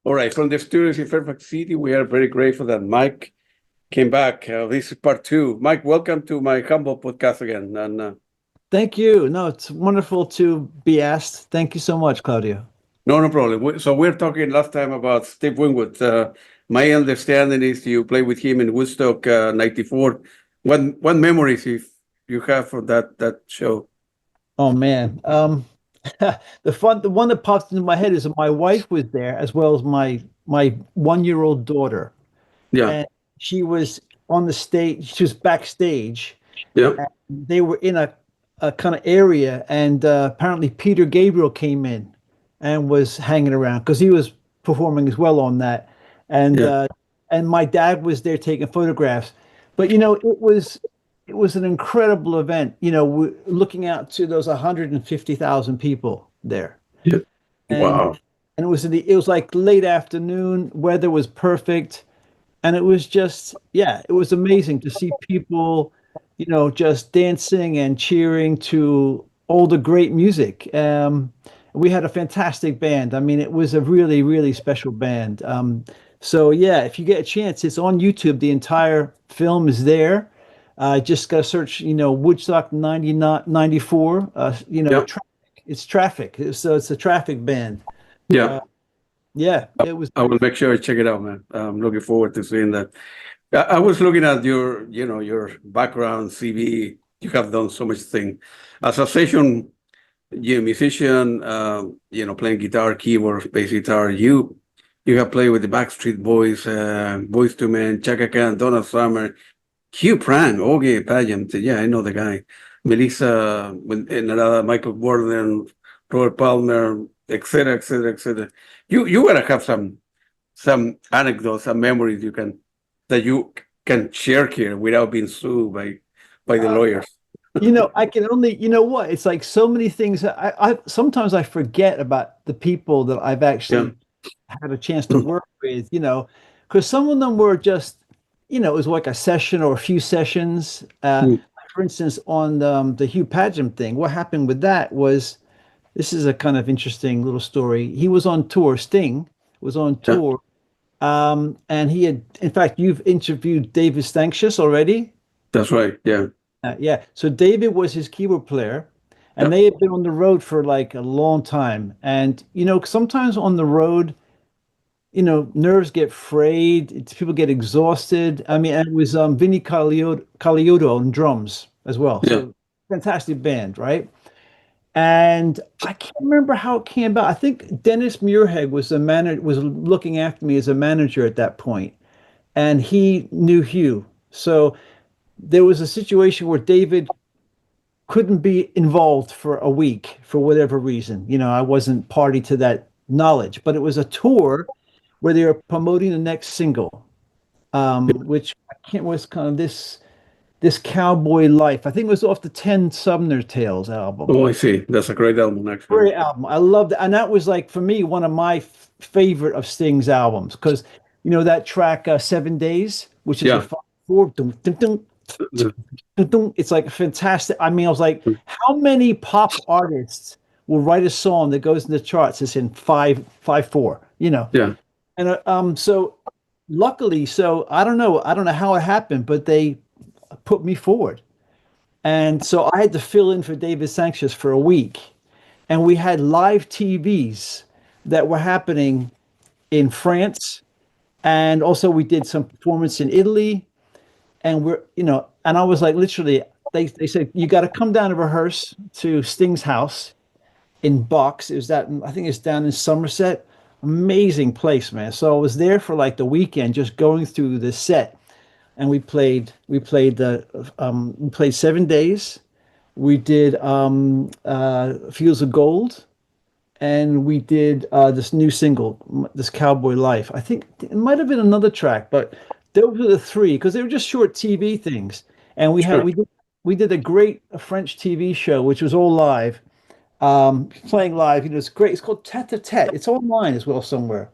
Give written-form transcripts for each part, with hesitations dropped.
All right, from the studios in Fairfax City, we are very grateful that Mike came back. This is part two. Mike, welcome to my humble podcast again. And Thank you. No, it's wonderful to be asked. Thank you so much, Claudio. no problem. So we're talking last time about Steve Winwood. My understanding is you played with him in Woodstock '94. What memories if you have for that show? Oh man. The one that popped into my head is that my wife was there as well as my 1-year-old daughter. Yeah, And she was on the stage, she was backstage. yeah. And they were in a kind of area, and apparently Peter Gabriel came in and was hanging around because he was performing as well on that. And Yeah. and my dad was there taking photographs. But it was an incredible event, looking out to those 150,000 people there. Yeah. And Wow. and it was like late afternoon, weather was perfect, and it was just, yeah, it was amazing to see people, just dancing and cheering to all the great music. We had a fantastic band. I mean, it was a really, really special band. So yeah, if you get a chance, it's on YouTube. The entire film is there. Just got to search, Woodstock 94. Yeah. It's Traffic. So it's a Traffic band. Yeah. Uh, yeah, it was. I will make sure I check it out, man. I'm looking forward to seeing that. I was looking at your background CV. You have done so much thing as a session, musician. Playing guitar, keyboard, bass guitar. You have played with the Backstreet Boys, Boys to Men, Chaka Khan, Donna Summer, Hugh Prang, Ogie Pageant. Yeah, I know the guy. Melissa, Michael Gordon, Robert Palmer, etc., etc., etc. You gotta have some anecdotes, some memories that you can share here without being sued by the lawyers. I can only, what? It's like so many things. I sometimes I forget about the people that I've Yeah. actually had a chance to work with, because some of them were just, it was like a session or a few sessions. Mm. For instance, on the Hugh Padgham thing, what happened with that was, this is a kind of interesting little story. He was on tour. Sting was on Yeah, tour, and he had, in fact, you've interviewed David Stanksius already. that's right. Yeah. Yeah. So David was his keyboard player, Yeah. and they had been on the road for like a long time. And sometimes on the road, nerves get frayed, people get exhausted. I mean, and it was Vinny Colaiuto on drums as well. Yeah. So fantastic band, right? And I can't remember how it came about. I think Dennis Muirhead was was looking after me as a manager at that point, and he knew Hugh. So there was a situation where David couldn't be involved for a week for whatever reason. I wasn't party to that knowledge, but it was a tour where they were promoting the next single, which I can't was kind of this cowboy life. I think it was off the 10 Sumner Tales album. Oh, I see. That's a great album, actually. Great album. I loved it. And that was like, for me, one of my favorite of Sting's albums. Because, that track, 7 Days, which is a Yeah. 5/4, dun, dun, dun, dun, dun, it's like fantastic. I mean, I was like, how many pop artists will write a song that goes in the charts that's in 5/4, Yeah. And so luckily, so I don't know how it happened, but they put me forward. And so I had to fill in for David Sanchez for a week. And we had live TVs that were happening in France. And also we did some performance in Italy. And and I was like, literally, they said, you got to come down and rehearse to Sting's house in Box. I think it's down in Somerset. Amazing place, man. So I was there for like the weekend, just going through the set. And we played 7 Days. We did Fields of Gold, and we did this new single, this Cowboy Life. I think it might have been another track, but those were the three because they were just short TV things. And Sure. we did a great French TV show, which was all live, playing live. It's great. It's called Tete a Tete. It's online as well somewhere.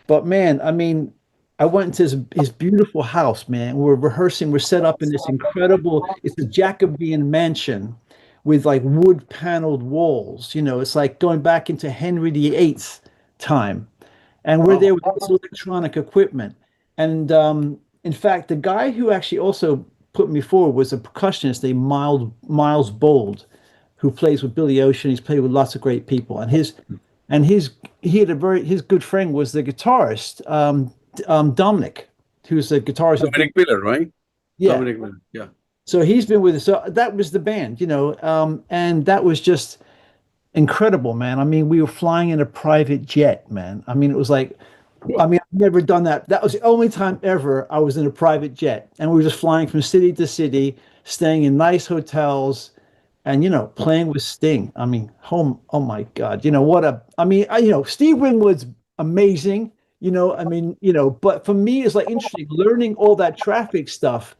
But man, I mean, I went into his beautiful house, man. We're rehearsing. We're set up in this incredible, it's a Jacobean mansion with like wood paneled walls. It's like going back into Henry VIII time. and we're there with Oh, this electronic equipment. And in fact, the guy who actually also put me forward was a percussionist named Miles Bold, who plays with Billy Ocean. He's played with lots of great people, and he had his good friend was the guitarist Dominic, who's the guitarist of Dominic Miller, right? yeah. Dominic Miller. Yeah. So he's been with us. So that was the band, and that was just incredible, man. I mean, we were flying in a private jet, man. I mean, it was like, I mean, I've never done that. That was the only time ever I was in a private jet, and we were just flying from city to city, staying in nice hotels, and playing with Sting. I mean, home. Oh my God, what a. I mean, Steve Winwood's amazing. I mean, but for me, it's like interesting learning all that traffic stuff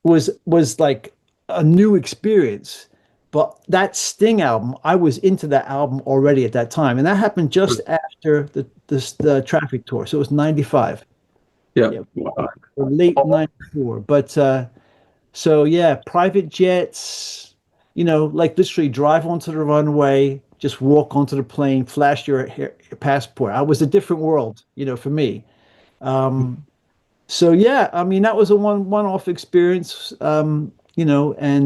was like a new experience. But that Sting album, I was into that album already at that time, and that happened just after the Traffic tour. So it was '95, Yeah. yeah, Wow. or late '94. But so yeah, private jets, like literally drive onto the runway, just walk onto the plane, flash your passport. I was a different world, for me. So yeah, I mean that was a one-off experience, and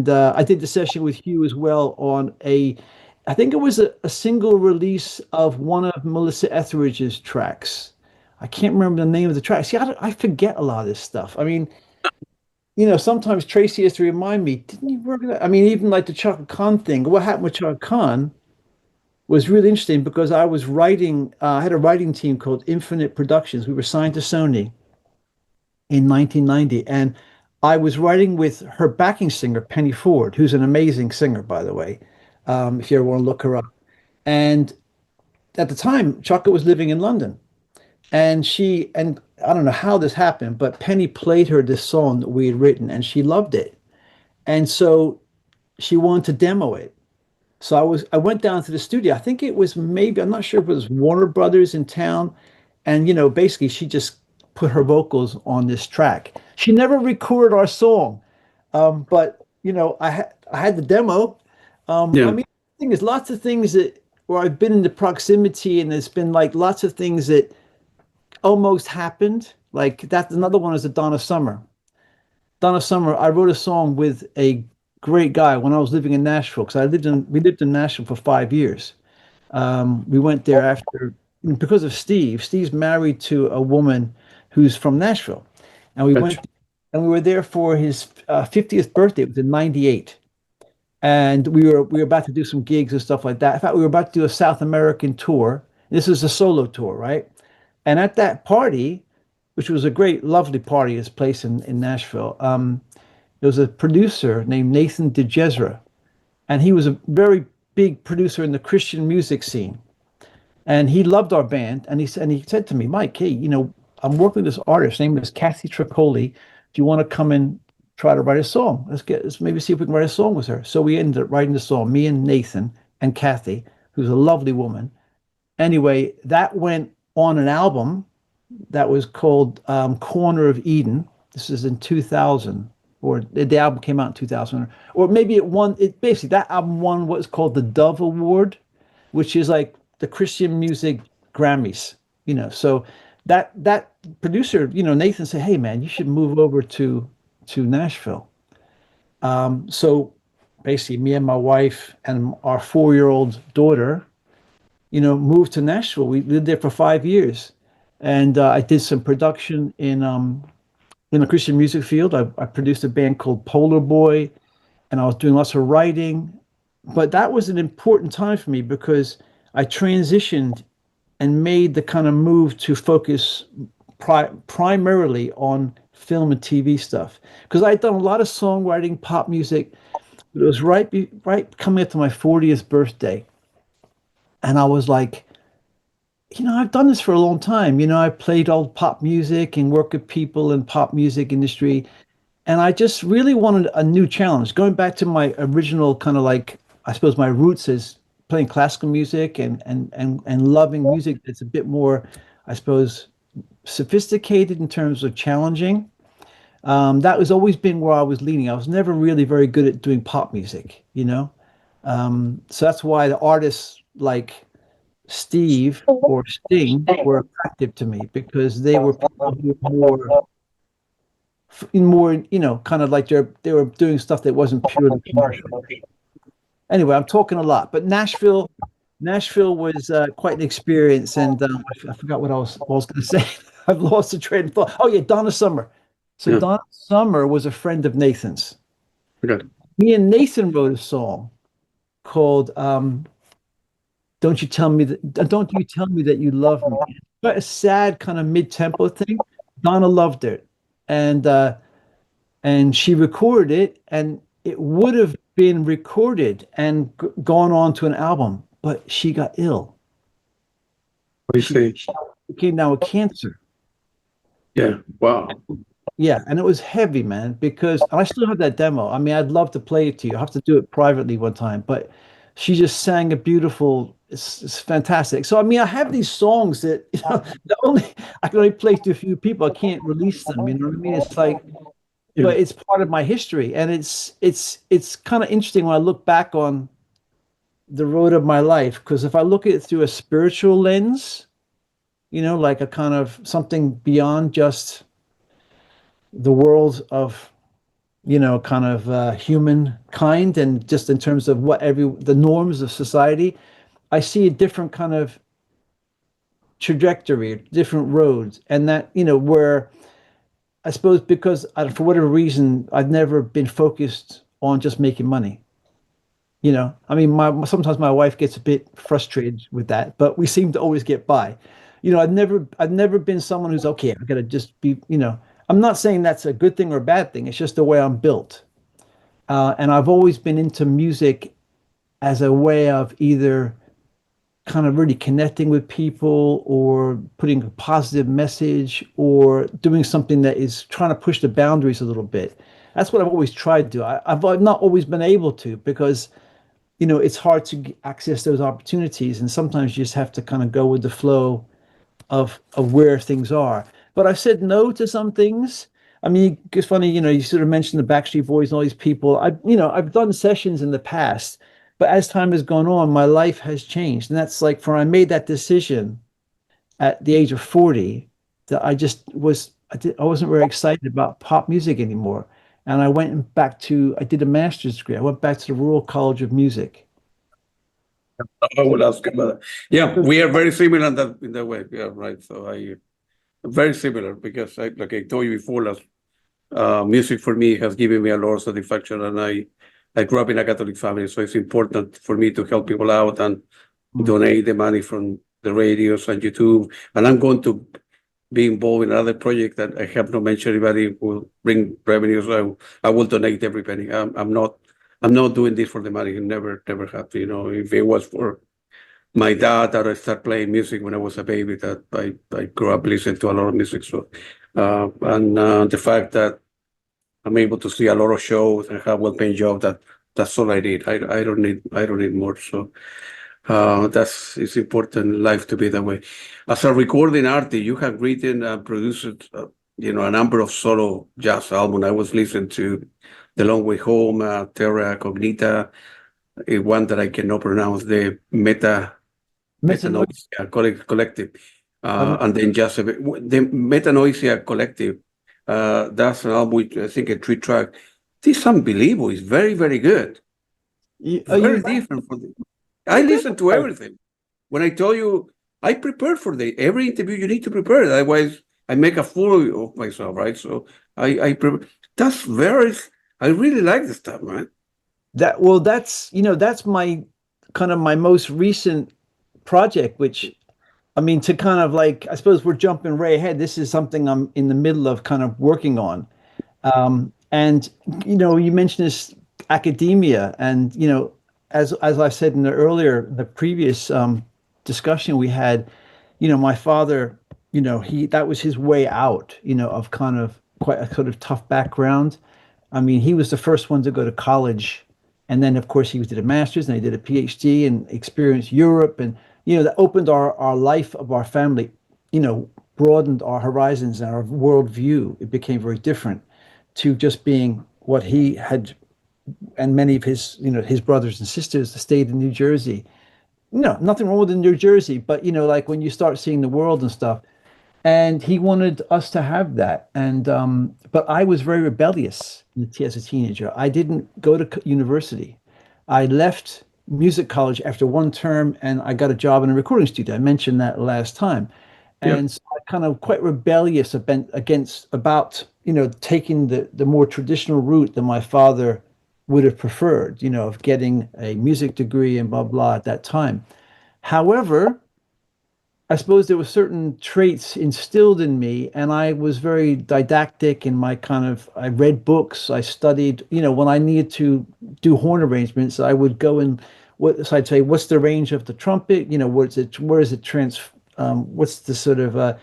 I did the session with Hugh as well on I think it was a single release of one of Melissa Etheridge's tracks. I can't remember the name of the track. See, I forget a lot of this stuff. I mean, sometimes Tracy has to remind me, didn't you work that? I mean, even like the Chaka Khan thing. What happened with Chaka Khan was really interesting because I was writing. I had a writing team called Infinite Productions. We were signed to Sony in 1990, and I was writing with her backing singer Penny Ford, who's an amazing singer, by the way, if you ever want to look her up. And at the time Chaka was living in London, and I don't know how this happened, but Penny played her this song that we had written, and she loved it, and so she wanted to demo it. So I went down to the studio. I think it was, maybe, I'm not sure if it was Warner Brothers in town. And, basically she just put her vocals on this track. She never recorded our song. But, I had the demo. I Yeah. mean, the thing is, lots of things where I've been in the proximity, and there's been like lots of things that almost happened. Like that's another one is the Donna Summer. Donna Summer, I wrote a song with a great guy when I was living in Nashville, because we lived in Nashville for 5 years. We went there after, because of Steve. Steve's married to a woman who's from Nashville, and we went Gotcha. and we were there for his 50th birthday. It was in '98, and we were about to do some gigs and stuff like that. In fact, we were about to do a South American tour. This is a solo tour, right? And at that party, which was a great, lovely party, this place in Nashville, there was a producer named Nathan DeJezra, and he was a very big producer in the Christian music scene. And he loved our band, and he said to me, Mike, hey, I'm working with this artist. Her name is Kathy Tripoli. Do you want to come and try to write a song? Let's maybe see if we can write a song with her. So we ended up writing the song, me and Nathan and Kathy, who's a lovely woman. Anyway, that went on an album that was called Corner of Eden. This is in 2000, or the album came out in 2000, or maybe basically that album won what's called the Dove Award, which is like the Christian music Grammys. So that producer, Nathan said, hey man, you should move over to Nashville. So basically me and my wife and our 4-year-old daughter, moved to Nashville. We lived there for 5 years, and I did some production in the Christian music field. I produced a band called Polar Boy, and I was doing lots of writing. But that was an important time for me because I transitioned and made the kind of move to focus primarily on film and TV stuff, because I'd done a lot of songwriting, pop music. But it was right coming up to my 40th birthday, and I was like, I've done this for a long time. I played old pop music and worked with people in pop music industry. And I just really wanted a new challenge, going back to my original kind of like, I suppose my roots is playing classical music and loving music that's a bit more, I suppose, sophisticated in terms of challenging. That was always been where I was leaning. I was never really very good at doing pop music. So that's why the artists like Steve or Sting were attractive to me because they were people who were more, kind of like they were doing stuff that wasn't purely commercial. Anyway, I'm talking a lot, but Nashville was quite an experience, and I forgot what I was going to say. I've lost the train of thought. Oh yeah, Donna Summer. So Yeah. Donna Summer was a friend of Nathan's. Okay. Me and Nathan wrote a song called Don't You Tell Me That You Love Me." But a sad kind of mid-tempo thing. Donna loved it, and she recorded it, and it would have been recorded and gone on to an album, but she got ill. She came down with cancer. Yeah. Wow. Yeah, and it was heavy, man, because I still have that demo. I mean, I'd love to play it to you. I have to do it privately one time, but she just sang a beautiful, it's fantastic. So, I mean, I have these songs that, I can only play to a few people. I can't release them, you know what I mean? It's like, but it's part of my history, and it's kind of interesting when I look back on the road of my life, because if I look at it through a spiritual lens, like a kind of something beyond just the world of kind of humankind, and just in terms of the norms of society, I see a different kind of trajectory, different roads, and that where I suppose because for whatever reason I've never been focused on just making money. I mean, sometimes my wife gets a bit frustrated with that, but we seem to always get by. I've never been someone who's okay. I gotta just be. I'm not saying that's a good thing or a bad thing. It's just the way I'm built, and I've always been into music as a way of either kind of really connecting with people, or putting a positive message, or doing something that is trying to push the boundaries a little bit. That's what I've always tried to do. I've not always been able to, because it's hard to access those opportunities, and sometimes you just have to kind of go with the flow of where things are. But I've said no to some things. I mean, it's funny, you sort of mentioned the Backstreet Boys and all these people. I've done sessions in the past, but as time has gone on, my life has changed. And that's like, I made that decision at the age of 40, that I wasn't very excited about pop music anymore. And I did a master's degree. I went back to the Royal College of Music. I will ask about that. Yeah, we are very similar in that way. Yeah, right. So very similar, because like I told you before, music for me has given me a lot of satisfaction, and I grew up in a Catholic family, so it's important for me to help people out and donate the money from the radios and YouTube. And I'm going to be involved in another project that I have not mentioned. Anybody will bring revenues. I will donate every penny. I'm not doing this for the money. Never have. If it was for my dad, I started playing music when I was a baby. That I grew up listening to a lot of music. So, and the fact that I'm able to see a lot of shows and have well-paying job, that's all I need. I don't need more. So, it's important in life to be that way. As a recording artist, you have written and produced, a number of solo jazz albums. I was listening to The Long Way Home, Terra Cognita, one that I cannot pronounce, the Metanoisia Collective, and then just the Metanoisia Collective. That's an album with, I think, a 3-track. This is unbelievable. It's very, very good. Very different from the. I listen to everything. When I tell you, I prepare for every interview. You need to prepare, otherwise I make a fool of myself, right? So I that's very. I really like this stuff, man. That's my kind of my most recent project, which, I mean, to kind of like, I suppose we're jumping right ahead. This is something I'm in the middle of kind of working on. And you mentioned this academia, and as I said in the previous discussion we had, my father, that was his way out, of kind of quite a sort of tough background. I mean, he was the first one to go to college, and then of course he did a master's, and he did a PhD, and experienced Europe, and that opened our life of our family, broadened our horizons and our worldview. It became very different to just being what he had, and many of his, his brothers and sisters, stayed in New Jersey. No, nothing wrong with in New Jersey, but like when you start seeing the world and stuff. And he wanted us to have that. And but I was very rebellious as a teenager. I didn't go to university. I left music college after one term, and I got a job in a recording studio. I mentioned that last time. Yeah. And so I kind of quite rebellious against about taking the more traditional route that my father would have preferred, of getting a music degree and blah blah at that time. However, I suppose there were certain traits instilled in me, and I was very didactic in my I read books, I studied, when I needed to do horn arrangements, I would go and so I'd say, what's the range of the trumpet? Where is it what's the sort of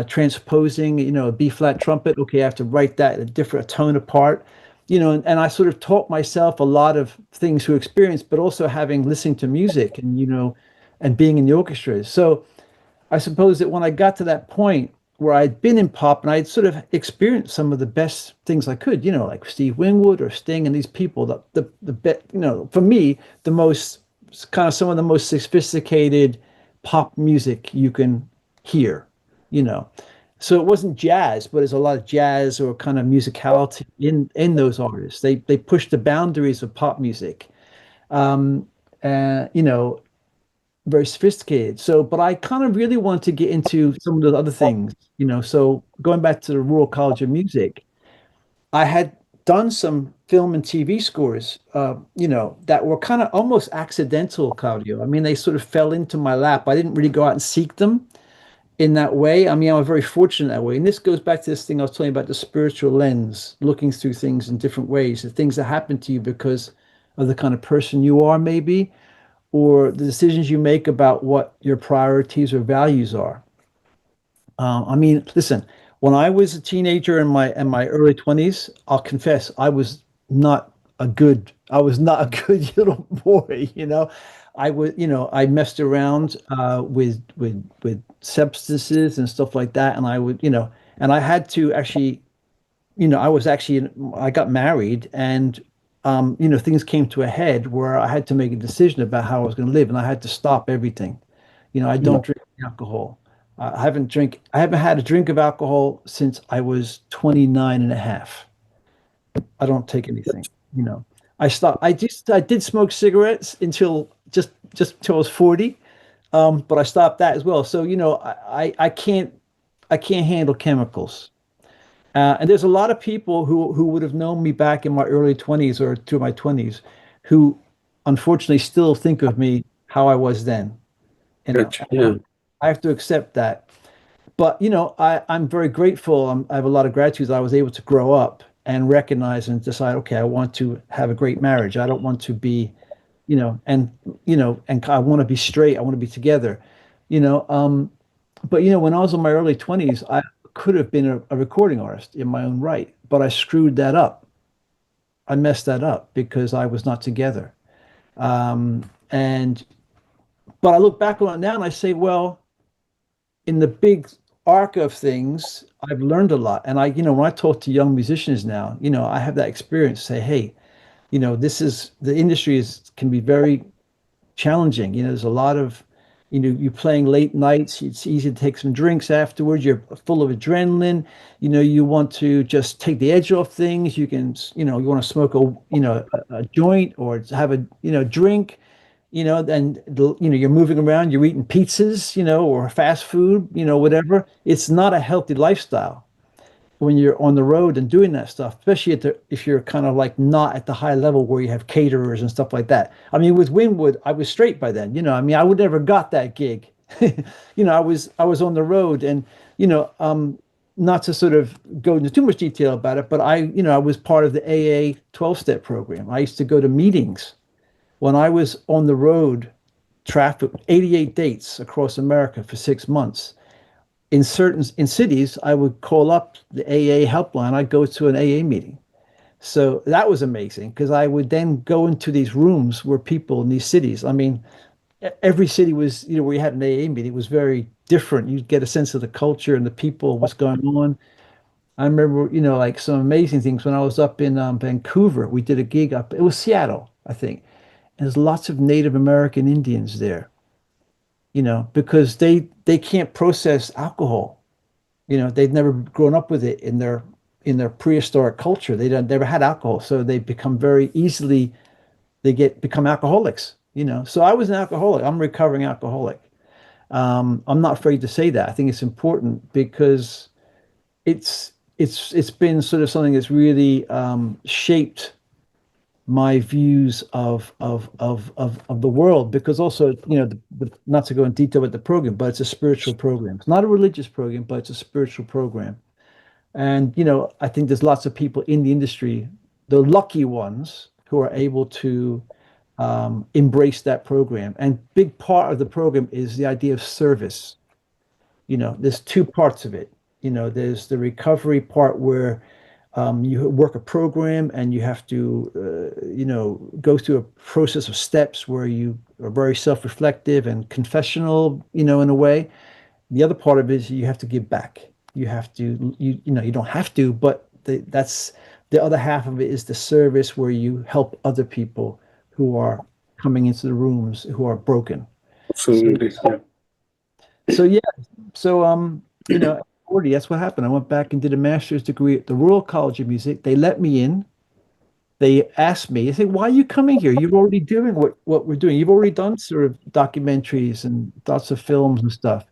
transposing, a B flat trumpet? Okay, I have to write that a different tone apart, and I sort of taught myself a lot of things through experience, but also having listened to music and, and being in the orchestras. So, I suppose that when I got to that point where I'd been in pop and I'd sort of experienced some of the best things I could, like Steve Winwood or Sting and these people, for me, the most kind of some of the most sophisticated pop music you can hear, you know. So it wasn't jazz, but there's a lot of jazz or kind of musicality in those artists. They push the boundaries of pop music. Um, you know, very sophisticated. So, but I kind of really want to get into some of the other things, So going back to the Royal College of Music, I had done some film and TV scores, that were kind of almost accidental, Claudio. I mean, they sort of fell into my lap. I didn't really go out and seek them in that way. I mean, I was very fortunate that way. And this goes back to this thing I was telling you about the spiritual lens, looking through things in different ways, the things that happen to you because of the kind of person you are, maybe, or the decisions you make about what your priorities or values are. I mean, listen, when I was a teenager in my early 20s, I'll confess I was not a good little boy, I messed around with substances and stuff like that, and and I had to actually, I got married, and things came to a head where I had to make a decision about how I was going to live, and I had to stop everything. I Yeah. don't drink alcohol. I haven't had a drink of alcohol since I was 29 and a half. I don't take anything. I did smoke cigarettes until just until I was 40. But I stopped that as well. So, I can't handle chemicals. And there's a lot of people who would have known me back in my early 20s or to my 20s who unfortunately still think of me how I was then. Gotcha. Yeah. I have to accept that. But, I'm very grateful. I have a lot of gratitude that I was able to grow up and recognize and decide, okay, I want to have a great marriage. I don't want to be, and I want to be straight. I want to be together, you know. But when I was in my early 20s, I could have been a recording artist in my own right, but I screwed that up. I messed that up because I was not together. And but I look back on it now and I say, well, in the big arc of things, I've learned a lot. And when I talk to young musicians now, I have that experience. Say, hey, this is the industry can be very challenging. There's a lot of, you're playing late nights. It's easy to take some drinks afterwards. You're full of adrenaline. You want to just take the edge off things. You can, you want to smoke a joint or have a, drink, then you're moving around, you're eating pizzas, or fast food, whatever. It's not a healthy lifestyle when you're on the road and doing that stuff, especially if you're kind of like not at the high level where you have caterers and stuff like that. I mean, with Winwood, I was straight by then, I mean, I would never got that gig. I was on the road and, not to sort of go into too much detail about it, but I was part of the AA 12-step program. I used to go to meetings when I was on the road, traffic, 88 dates across America for 6 months. In cities, I would call up the AA helpline. I'd go to an AA meeting. So that was amazing because I would then go into these rooms where people in these cities, I mean, every city was, where you had an AA meeting, it was very different. You'd get a sense of the culture and the people, what's going on. I remember, like some amazing things when I was up in Vancouver. We did a gig it was Seattle, I think. And there's lots of Native American Indians there. because they can't process alcohol. They've never grown up with it in their prehistoric culture. They don't never had alcohol, so they become very easily become alcoholics. So I was an alcoholic. I'm a recovering alcoholic. I'm not afraid to say that. I think it's important because it's been sort of something that's really shaped my views of the world, because also, not to go in detail with the program, but it's a spiritual program. It's not a religious program, but it's a spiritual program. And I think there's lots of people in the industry, the lucky ones, who are able to embrace that program. And big part of the program is the idea of service. There's two parts of it. There's the recovery part where you work a program and you have to, go through a process of steps where you are very self-reflective and confessional, in a way. The other part of it is you have to give back. You have to, you don't have to, but that's the other half of it, is the service where you help other people who are coming into the rooms who are broken. Absolutely. So yeah, so at 40, that's what happened. I went back and did a master's degree at the Royal College of Music. They let me in. They asked me, they said, "Why are you coming here? You're already doing what we're doing. You've already done sort of documentaries and lots of films and stuff."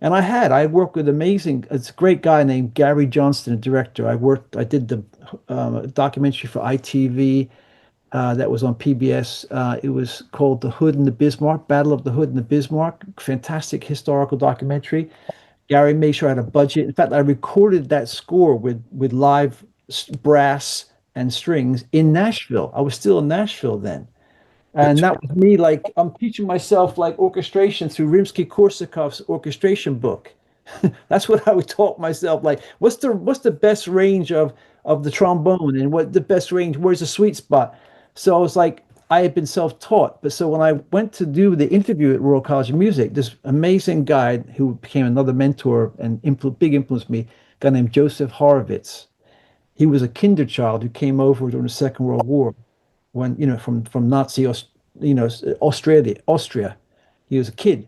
And I worked with it's a great guy named Gary Johnston, a director. I did the documentary for ITV that was on PBS. It was called The Hood and the Bismarck, Battle of the Hood and the Bismarck. Fantastic historical documentary. Gary made sure I had a budget. In fact, I recorded that score with live brass and strings in Nashville. I was still in Nashville then. And that was me, like, I'm teaching myself like orchestration through Rimsky-Korsakov's orchestration book. That's what I would taught myself. Like, what's the best range of the trombone, and what the best range, where's the sweet spot? So I was like, I had been self-taught. But so when I went to do the interview at Royal College of Music, this amazing guy who became another mentor and big influence me, a guy named Joseph Horowitz. He was a kinder child who came over during the Second World War, when from Nazi Austria. He was a kid,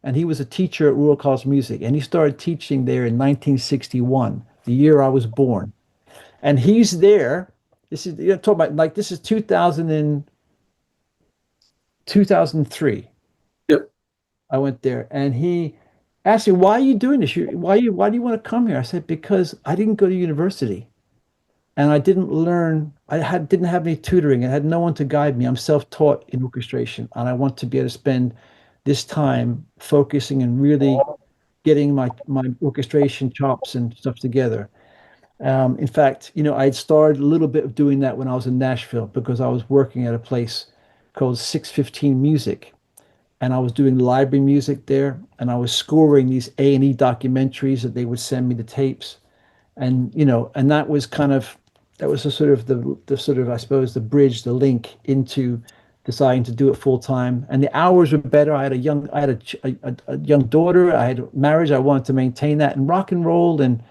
and he was a teacher at Royal College of Music, and he started teaching there in 1961, the year I was born. And he's there. This is, you're talking about, like, this is 2003. Yep. I went there, and he asked me, "Why are you doing this? Why do you want to come here?" I said, "Because I didn't go to university. And I didn't learn, didn't have any tutoring. I had no one to guide me. I'm self-taught in orchestration, and I want to be able to spend this time focusing and really getting my orchestration chops and stuff together." In fact, I had started a little bit of doing that when I was in Nashville, because I was working at a place called 615 Music, and I was doing library music there, and I was scoring these A&E documentaries that they would send me the tapes. And and that was the sort of, I suppose, the bridge, the link into deciding to do it full time. And the hours were better. I had a young daughter. I had a marriage. I wanted to maintain that, and rock and roll and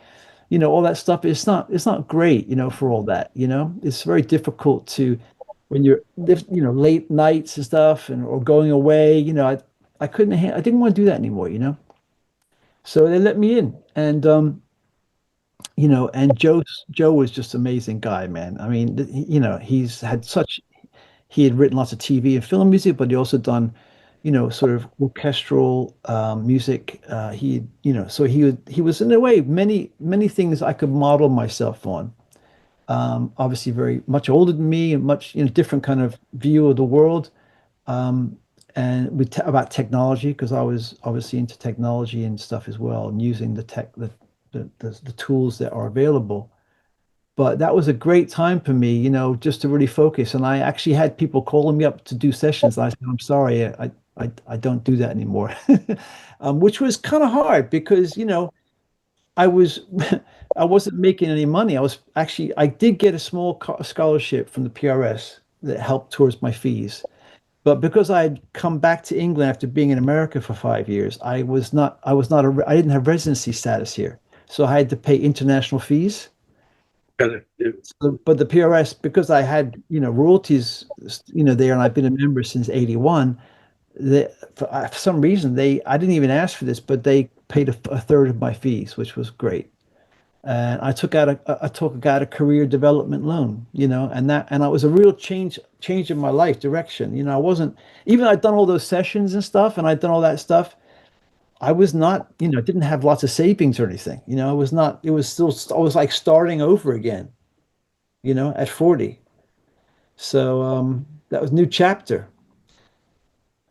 all that stuff. It's not great, for all that. It's very difficult to, when you're late nights and stuff, or going away. I didn't want to do that anymore. So they let me in, and and Joe was just an amazing guy, man. I mean, he had written lots of TV and film music, but he also done, sort of orchestral music. So he was, in a way, many things I could model myself on. Obviously very much older than me, and much, different kind of view of the world. And about technology, because I was obviously into technology and stuff as well, and using the tools that are available. But that was a great time for me, just to really focus. And I actually had people calling me up to do sessions. And I said, "I'm sorry, I don't do that anymore," which was kind of hard, because I was I wasn't making any money. I did get a small scholarship from the PRS that helped towards my fees. But because I had come back to England after being in America for 5 years, I didn't have residency status here. So I had to pay international fees. Got it. Yeah. But the PRS, because I had, royalties, there, and I've been a member since 81, for some reason, I didn't even ask for this, but they paid a third of my fees, which was great. And I took out a career development loan, and it was a real change in my life direction. I wasn't, even I'd done all those sessions and stuff, and I'd done all that stuff. I was not, didn't have lots of savings or anything. I was not, it was still, I was like starting over again, at 40. So that was a new chapter.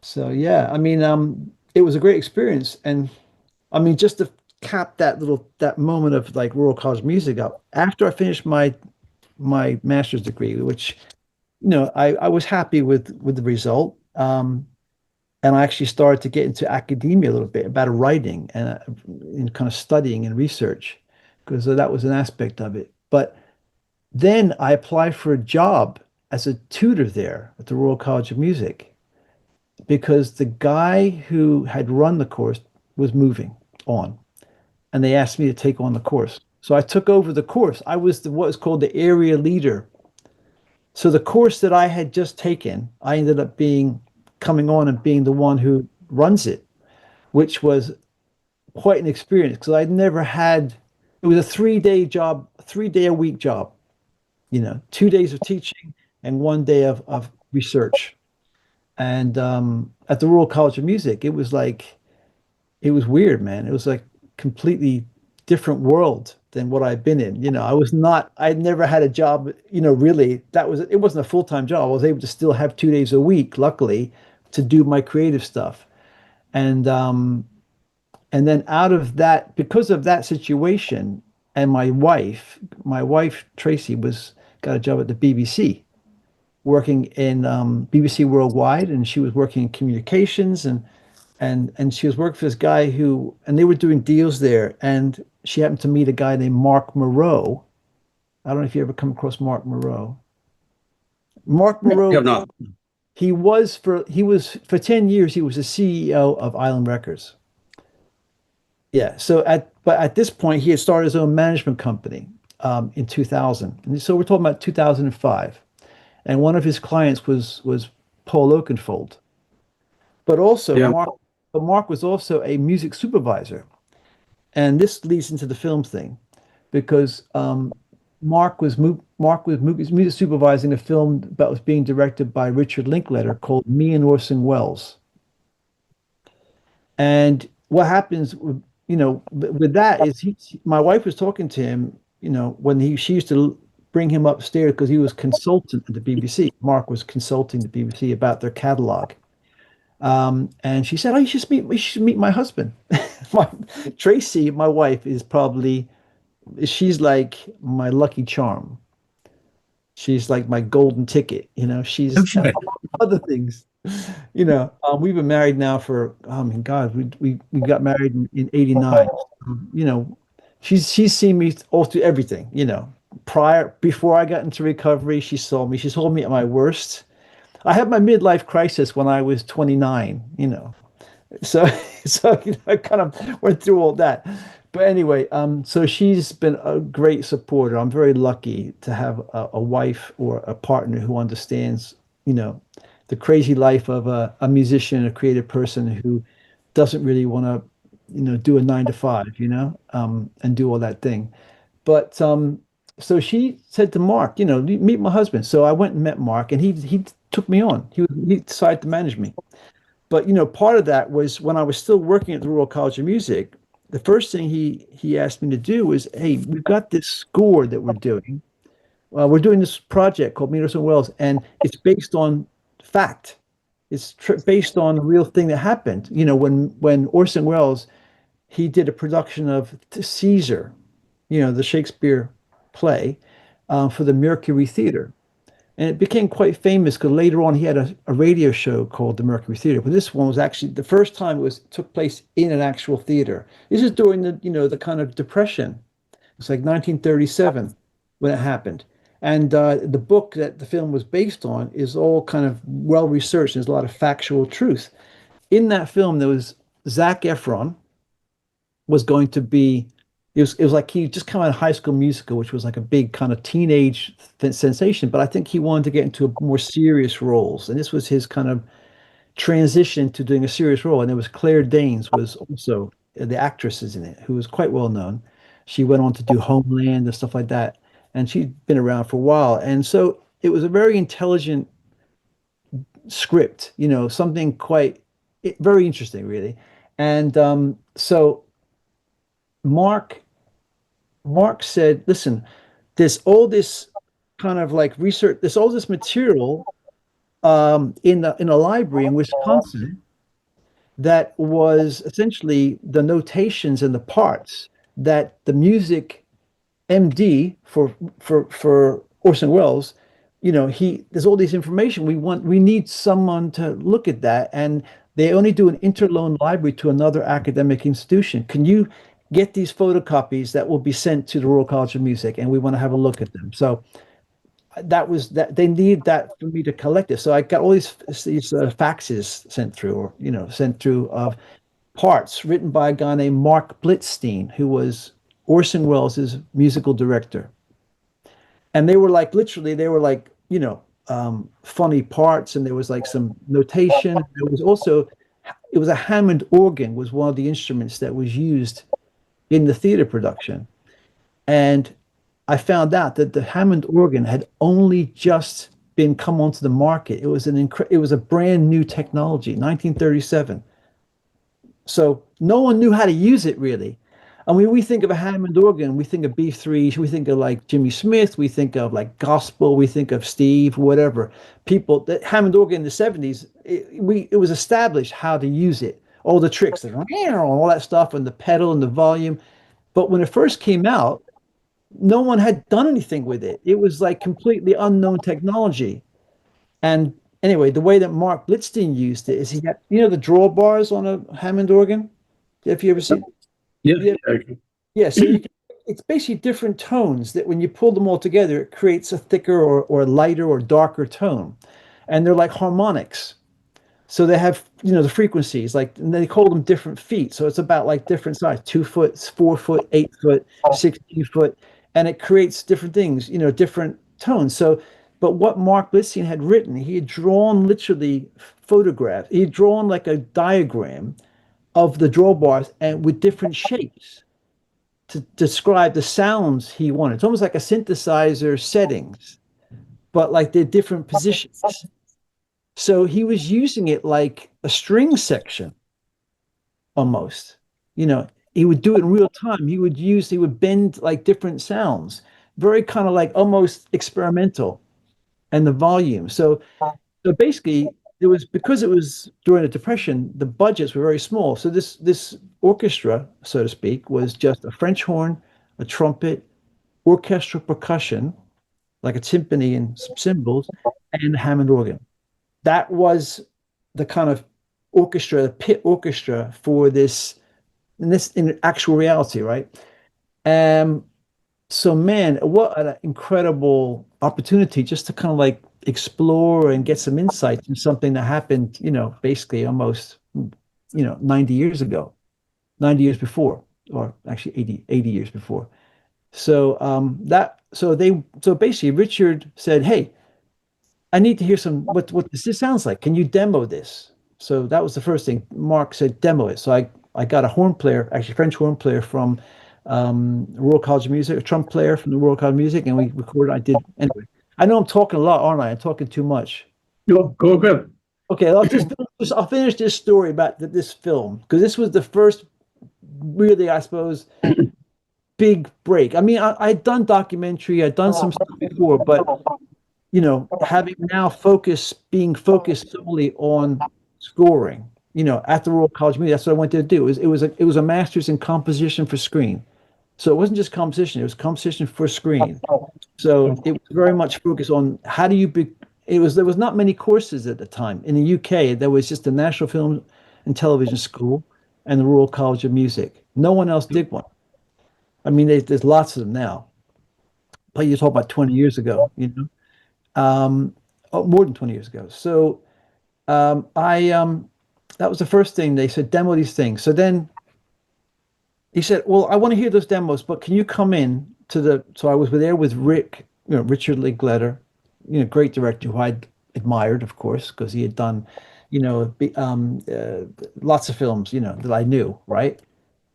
So yeah, I mean, it was a great experience. And I mean, just to cap that moment of like Royal College of Music up, after I finished my master's degree, which, I was happy with the result. And I actually started to get into academia a little bit about writing and in kind of studying and research, because that was an aspect of it. But then I applied for a job as a tutor there at the Royal College of Music, because the guy who had run the course was moving on, and they asked me to take on the course. So I took over the course. I was what is called the area leader. So the course that I had just taken, I ended up coming on and being the one who runs it, which was quite an experience, because I'd never had, it was a 3-day job, 3-day-a-week job, 2 days of teaching and 1 day of research. And at the Royal College of Music, it was weird, man. It was like completely different world than what I'd been in. I'd never had a job, really, it wasn't a full-time job. I was able to still have 2 days a week, luckily, to do my creative stuff. And then out of that, because of that situation, and my wife Tracy got a job at the BBC, working in BBC Worldwide, and she was working in communications, and she was working for this guy and they were doing deals there, and she happened to meet a guy named Mark Moreau. I don't know if you ever come across Mark Moreau. Mark Moreau. Yeah, no. He was for 10 years, he was the CEO of Island Records. Yeah. But at this point, he had started his own management company in 2000. And so we're talking about 2005. And one of his clients was Paul Oakenfold. But also, Yeah. Mark was also a music supervisor. And this leads into the film thing, because Mark was music supervising a film that was being directed by Richard Linklater called Me and Orson Welles. And what happens, with that is my wife was talking to him, when she used to bring him upstairs because he was consultant at the BBC. Mark was consulting the BBC about their catalog. And she said, "Oh, you should meet my husband." Tracy, my wife, she's like my lucky charm. She's like my golden ticket, she's Okay. other things. We've been married now for, oh my God, we got married in 89. She's seen me all through everything, before I got into recovery, she saw me at my worst. I had my midlife crisis when I was 29, so I kind of went through all that. But anyway, so she's been a great supporter. I'm very lucky to have a wife or a partner who understands, the crazy life of a musician, a creative person who doesn't really want to, do a 9 to 5, and do all that thing. But so she said to Mark, meet my husband. So I went and met Mark, and he took me on. He decided to manage me. But part of that was when I was still working at the Royal College of Music. The first thing he asked me to do was, "Hey, we've got this score that we're doing. We're doing this project called Me and Orson Welles, and it's based on fact. It's based on a real thing that happened. When Orson Welles, he did a production of Caesar, the Shakespeare play, for the Mercury Theater. And it became quite famous because later on he had a radio show called the Mercury Theater. But this one was actually the first time took place in an actual theater. This is during the kind of depression. It's like 1937 when it happened. And the book that the film was based on is all kind of well researched. There's a lot of factual truth. In that film, there was Zac Efron was going to be. It was like he just come out of High School Musical, which was like a big kind of teenage sensation. But I think he wanted to get into more serious roles, and this was his kind of transition to doing a serious role. And there was Claire Danes was also the actresses in it, who was quite well known. She went on to do Homeland and stuff like that. And she'd been around for a while. And so it was a very intelligent script, something very interesting, really. And so Mark said, listen, there's all this kind of like research, there's all this material in a library in Wisconsin that was essentially the notations and the parts that the music MD for Orson Welles, there's all this information. We need someone to look at that, and they only do an interloan library to another academic institution. Can you get these photocopies that will be sent to the Royal College of Music, and we want to have a look at them. So that was that they need that for me to collect it. So I got all these faxes sent through of parts written by a guy named Mark Blitzstein, who was Orson Welles' musical director. And they were like, literally, funny parts, and there was like some notation. There was also, it was a Hammond organ was one of the instruments that was used in the theater production. And I found out that the Hammond organ had only just been come onto the market. It was a brand new technology, 1937. So no one knew how to use it really. I mean, we think of a Hammond organ, we think of B3, we think of like Jimmy Smith, we think of like gospel, we think of Steve, whatever. People, that Hammond organ in the 70s, it was established how to use it. All the tricks, and all that stuff, and the pedal and the volume. But when it first came out, no one had done anything with it. It was like completely unknown technology. And anyway, the way that Mark Blitzstein used it is he had, the drawbars on a Hammond organ. Have you ever seen? Yeah. Yeah. So it's basically different tones that when you pull them all together, it creates a thicker or lighter or darker tone. And they're like harmonics. So they have, the frequencies, like, and they call them different feet. So it's about like different size, 2 foot, 4 foot, 8 foot, 16 foot. And it creates different things, different tones. So, but what Mark Blitzstein had written, he had drawn literally photographs. He had drawn like a diagram of the drawbars and with different shapes to describe the sounds he wanted. It's almost like a synthesizer settings, but like they're different positions. So he was using it like a string section almost. He would do it in real time. He would bend like different sounds, very kind of like almost experimental, and the volume. So basically because it was during the Depression, the budgets were very small. So this orchestra, so to speak, was just a French horn, a trumpet, orchestral percussion, like a timpani and some cymbals, and a Hammond organ. That was the kind of orchestra, the pit orchestra for this in actual reality, right? So man, what an incredible opportunity just to kind of like explore and get some insights in something that happened, basically almost, 90 years ago, 90 years before, or actually 80 years before. So so basically Richard said, hey, I need to hear what this sounds like. Can you demo this? So that was the first thing. Mark said, demo it. So I got a horn player, actually French horn player from Royal College of Music, a trump player from the Royal College of Music, and we recorded. Anyway. I know I'm talking a lot, aren't I? I'm talking too much. Go ahead. Okay, I'll finish this story about this film, because this was the first really, I suppose, big break. I mean, I'd done documentary, I'd done some stuff before, but having now being focused solely on scoring, at the Royal College of Music, that's what I wanted to do. It was a master's in composition for screen. So it wasn't just composition, it was composition for screen. So it was very much focused on how do you there was not many courses at the time. In the UK, there was just the National Film and Television School and the Royal College of Music. No one else did one. I mean, there's lots of them now. But you're talking about 20 years ago, more than 20 years ago. So that was the first thing. They said, demo these things. So then he said, well, I want to hear those demos, but can you come in so I was there with Richard Linklater, great director who I'd admired, of course, because he had done lots of films, that I knew, right?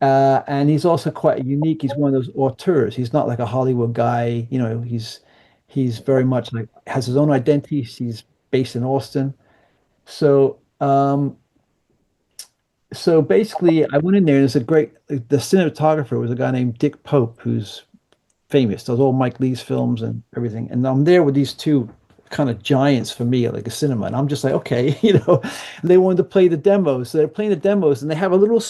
And he's also quite unique. He's one of those auteurs. He's not like a Hollywood guy. He's very much like has his own identity. He's based in Austin. So so basically, I went in there and it's a great. The cinematographer was a guy named Dick Pope, who's famous. Does all Mike Lee's films and everything. And I'm there with these two kind of giants for me, like a cinema. And I'm just like, okay, they wanted to play the demos. So they're playing the demos and they have a little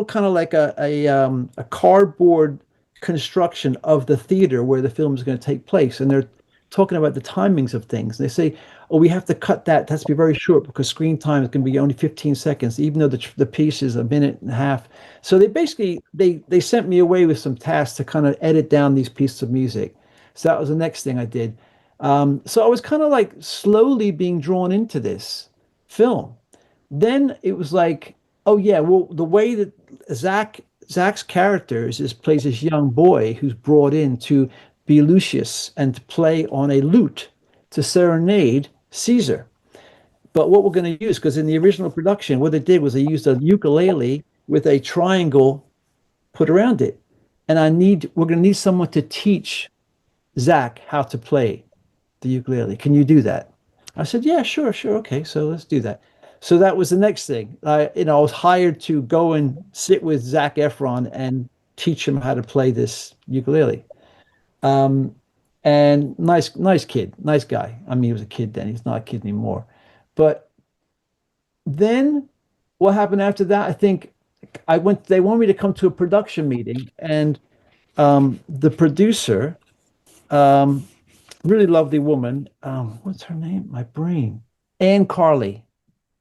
kind of like a cardboard construction of the theater where the film is going to take place. And they're talking about the timings of things. And they say, oh, we have to cut that. It has to be very short because screen time is going to be only 15 seconds, even though the piece is a minute and a half. So they basically they sent me away with some tasks to kind of edit down these pieces of music. So that was the next thing I did. So I was kind of like slowly being drawn into this film. Then it was like, oh yeah, well the way that Zach's character is plays this young boy who's brought in to be Lucius and to play on a lute to serenade Caesar. But what we're going to use, because in the original production, what they did was they used a ukulele with a triangle put around it. And we're going to need someone to teach Zach how to play the ukulele. Can you do that? I said, yeah, sure, sure. Okay, so let's do that. So that was the next thing. I was hired to go and sit with Zach Efron and teach him how to play this ukulele. Um, and nice kid, nice guy. I mean, he was a kid then. He's not a kid anymore. But then what happened after that? I think they wanted me to come to a production meeting, and the producer, um, really lovely woman, what's her name? My brain. Anne Carley.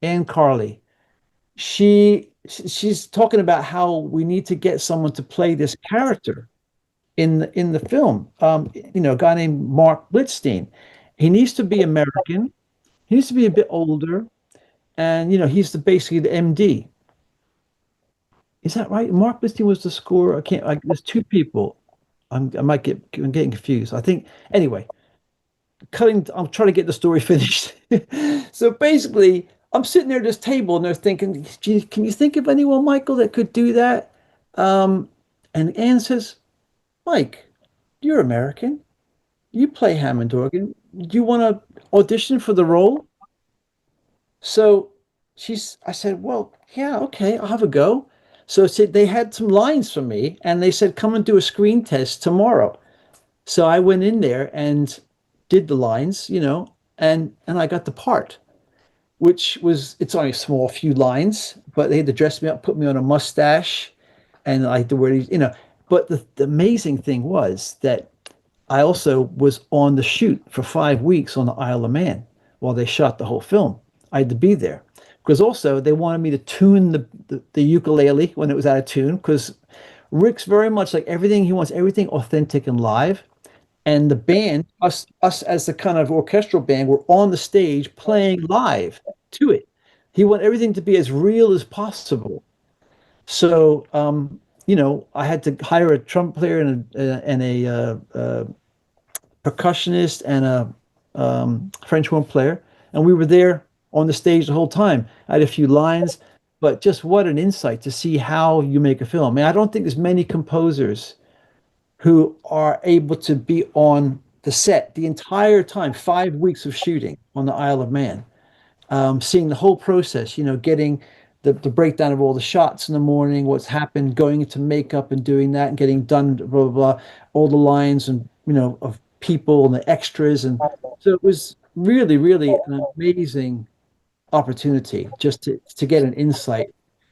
Anne Carley. She's talking about how we need to get someone to play this character in the film. A guy named Mark Blitzstein. He needs to be American. He needs to be a bit older, and he's basically the MD. Is that right? Mark Blitzstein was the scorer. I can't. There's two people. I'm getting confused. I think anyway. I'm trying to get the story finished. So basically, I'm sitting there at this table and they're thinking, gee, can you think of anyone, Michael, that could do that? Um, and Anne says, Mike, you're American. You play Hammond organ. Do you want to audition for the role? So I said, well, yeah, okay, I'll have a go. So they had some lines for me and they said, come and do a screen test tomorrow. So I went in there and did the lines, and I got the part, which was it's only a small few lines, but they had to dress me up, put me on a mustache, and I had to wear these. But the amazing thing was that I also was on the shoot for 5 weeks on the Isle of Man while they shot the whole film. I had to be there because also they wanted me to tune the ukulele when it was out of tune because Rick's very much like everything. He wants everything authentic and live. And the band, us as the kind of orchestral band, were on the stage playing live to it. He wanted everything to be as real as possible. So, I had to hire a trumpet player and a percussionist and a French horn player, and we were there on the stage the whole time. I had a few lines, but just what an insight to see how you make a film. I mean, I don't think there's many composers who are able to be on the set the entire time, 5 weeks of shooting on the Isle of Man, seeing the whole process, getting the breakdown of all the shots in the morning, what's happened, going into makeup and doing that and getting done, blah, blah, blah, all the lines and, of people and the extras. And so it was really, really an amazing opportunity just to get an insight.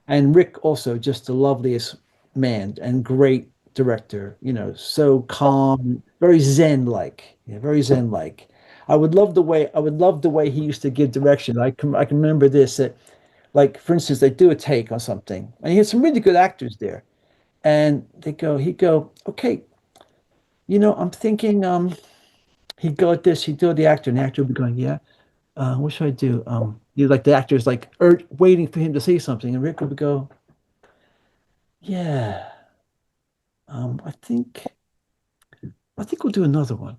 And Rick also just the loveliest man and great director, so calm, very zen-like, very zen-like. I would love the way he used to give direction. I can remember this that like for instance they do a take on something and he had some really good actors there and he'd go, okay, I'm thinking he'd go like this, he'd do the actor and the actor would be going, yeah, what should I do? Like the actor's like waiting for him to say something, and Rick would go, yeah, I think we'll do another one.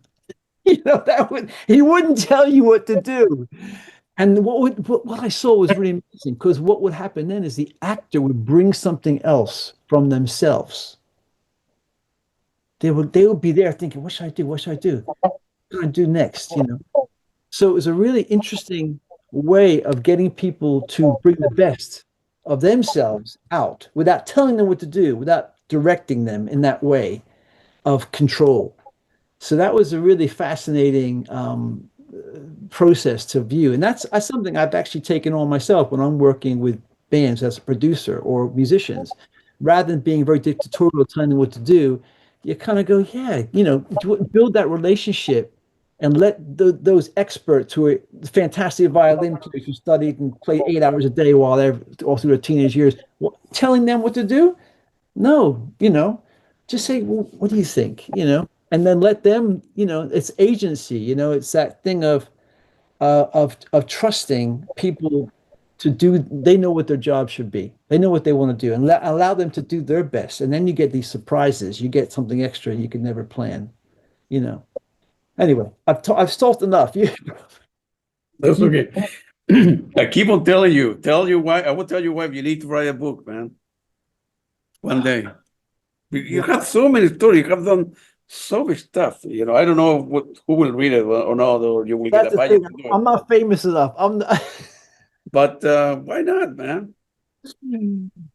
That would he wouldn't tell you what to do. And what I saw was really amazing because what would happen then is the actor would bring something else from themselves. They would be there thinking, what should I do? What should I do? What should I do next? So it was a really interesting way of getting people to bring the best of themselves out without telling them what to do, without directing them in that way of control. So that was a really fascinating process to view. And that's something I've actually taken on myself when I'm working with bands as a producer or musicians. Rather than being very dictatorial, telling them what to do, you kind of go, yeah, build that relationship and let those experts who are fantastic violin players who studied and played 8 hours a day while they're all through their teenage years, telling them what to do. No, just say, well, what do you think? And then let them, it's agency, it's that thing of trusting people to do, they know what their job should be. They know what they want to do and allow them to do their best. And then you get these surprises. You get something extra you could never plan, you know. Anyway, I've talked enough. That's okay. I keep on telling you, why. I will tell you why you need to write a book, man. One day. You have so many stories. You have done so much stuff. I don't know who will read it or not, or you will get a budget to do it. I'm not famous enough. I'm not. But why not, man?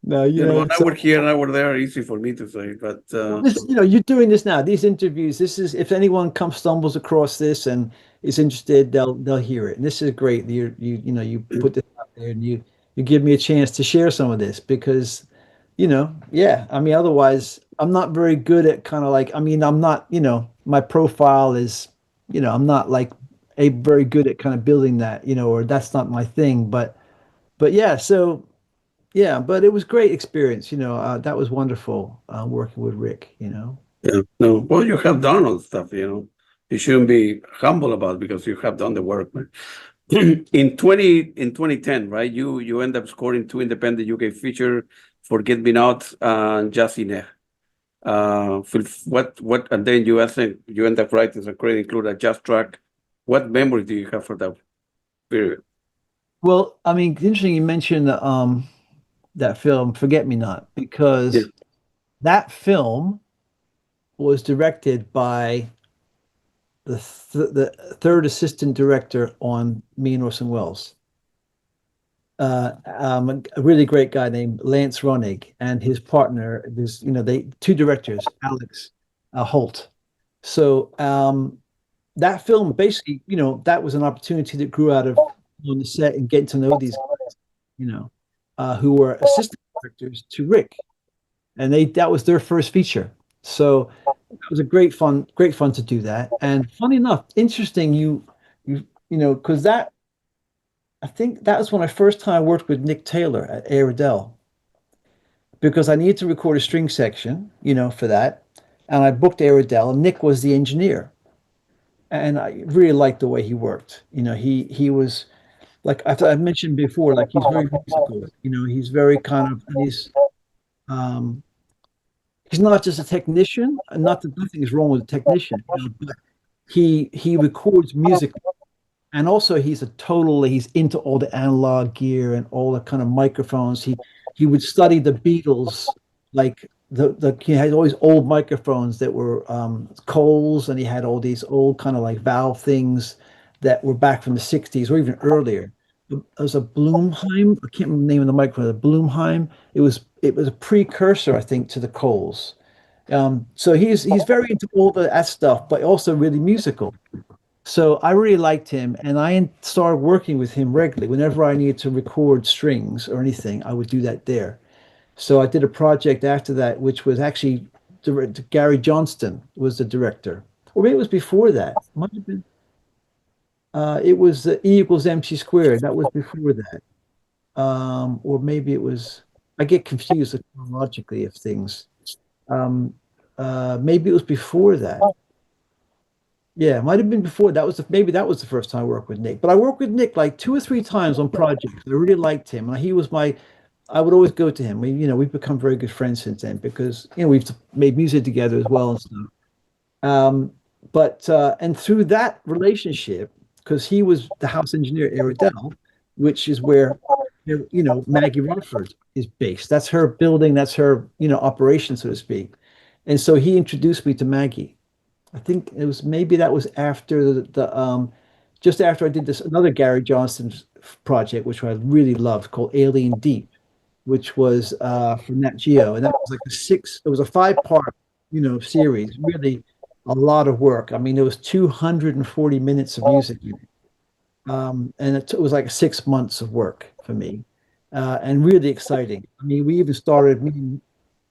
No, I work here and I work there. Easy for me to say, but you're doing this now. These interviews. This is if anyone stumbles across this and is interested, they'll hear it. And this is great. You put this out there and you give me a chance to share some of this because, yeah. I mean, otherwise, I'm not very good at kind of like. I mean, I'm not. My profile is. I'm not like very good at kind of building that. Or that's not my thing. But yeah. So. Yeah, but it was great experience. That was wonderful working with Rick. Yeah, no. Well, you have done all the stuff. You shouldn't be humble about it because you have done the work, man. In 2010, right? You end up scoring 2 independent UK feature for Get Me Out and Just in Air. What and then you end up writing a credit include a jazz track. What memory do you have for that period? Well, I mean, interesting you mentioned that film, Forget Me Not, because that film was directed by the third assistant director on Me and Orson Welles. A really great guy named Lance Ronig and his partner. There's, two directors, Alex Holt. So that film basically, that was an opportunity that grew out of on the set and getting to know these guys, who were assistant directors to Rick, and that was their first feature. So it was a great fun to do that. And funny enough, interesting, because I think that was when I first time worked with Nick Taylor at Airedale, because I needed to record a string section, for that, and I booked Airedale, and Nick was the engineer, and I really liked the way he worked. He was. Like I mentioned before, like he's very musical. He's very kind of he's not just a technician. Not that nothing is wrong with a technician, but he records music, and also he's into all the analog gear and all the kind of microphones. He would study the Beatles, like he had all these old microphones that were Coles, and he had all these old kind of like valve things that were back from the 60s or even earlier. It was a Blumheim. I can't remember the name of the microphone. The Blumheim. It was a precursor, I think, to the Coles. So he's very into all that stuff, but also really musical. So I really liked him, and I started working with him regularly. Whenever I needed to record strings or anything, I would do that there. So I did a project after that, which was actually Gary Johnston was the director, or maybe it was before that. It might have been. It was E equals MC squared. That was before that. Or maybe it was, I get confused chronologically of things. Maybe it was before that. Yeah, it might have been before. Maybe that was the first time I worked with Nick. But I worked with Nick like 2 or 3 times on projects. I really liked him. He was I would always go to him. We've become very good friends since then because, we've made music together as well and stuff. And through that relationship, because he was the house engineer at Iredell, which is where Maggie Rumford is based. That's her building. That's her operation, so to speak. And so he introduced me to Maggie. I think it was maybe that was after the just after I did this another Gary Johnson project, which I really loved, called Alien Deep, which was for NatGeo, and that was like it was a 5-part, series. Really, a lot of work. I mean, there was 240 minutes of music in it, and it was like 6 months of work for me, and really exciting. I mean, me and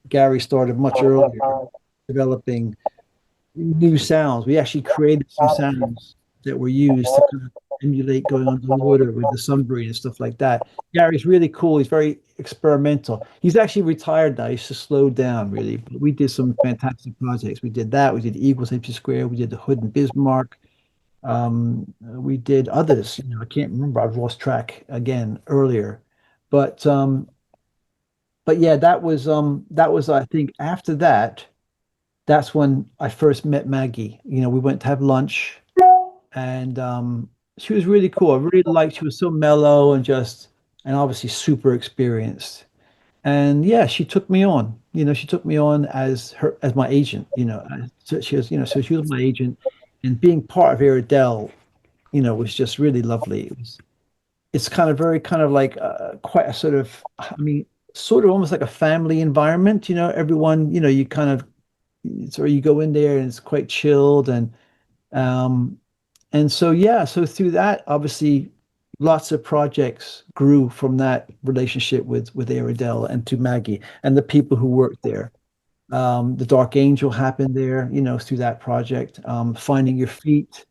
Gary started much earlier developing new sounds. We actually created some sounds that were used to kind of emulate going underwater with the submarine and stuff like that. Gary's really cool. He's very experimental. He's actually retired now. He's just slowed down really. But we did some fantastic projects. We did that. We did Eagles Empty Square. We did the Hood and Bismarck. We did others. I can't remember. I've lost track again earlier. But yeah, that was I think after that that's when I first met Maggie. We went to have lunch, and she was really cool. I really liked. She was so mellow and obviously super experienced. And yeah, she took me on. She took me on as my agent. So she was my agent, and being part of Iredell, was just really lovely. It's kind of very kind of like quite a sort of, I mean, sort of almost like a family environment. Everyone, you kind of so you go in there and it's quite chilled um and so yeah, so through that obviously lots of projects grew from that relationship with Iredell and to Maggie and the people who worked there. The Dark Angel happened there, through that project. Finding Your Feet,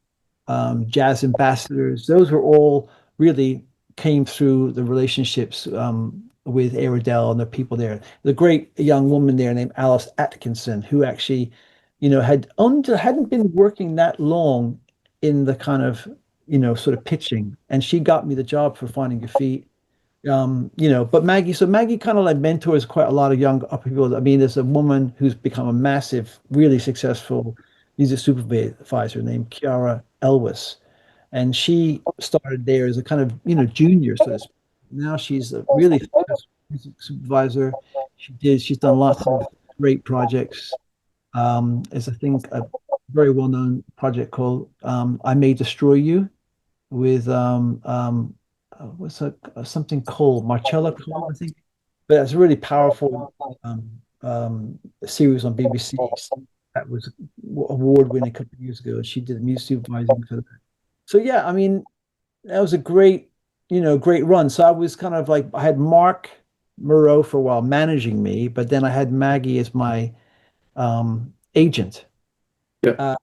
Jazz Ambassadors, those were all really came through the relationships with Iredell and the people there. The great young woman there named Alice Atkinson, who actually, hadn't been working that long in the kind of, sort of pitching, and she got me the job for Finding Your Feet. But Maggie kind of like mentors quite a lot of young upper people. I mean, there's a woman who's become a massive, really successful music supervisor named Kiara Elwes, and she started there as a kind of junior, so to speak. Now she's a really successful music supervisor. She's done lots of great projects. There's I think a very well-known project called I May Destroy You with what's something Cole, Marcella Cole, I think. But it's a really powerful series on BBC that was award-winning a couple of years ago. And she did music supervising for that. So yeah, I mean, that was a great run. So I was kind of like I had Mark Moreau for a while managing me, but then I had Maggie as my agent. Yeah.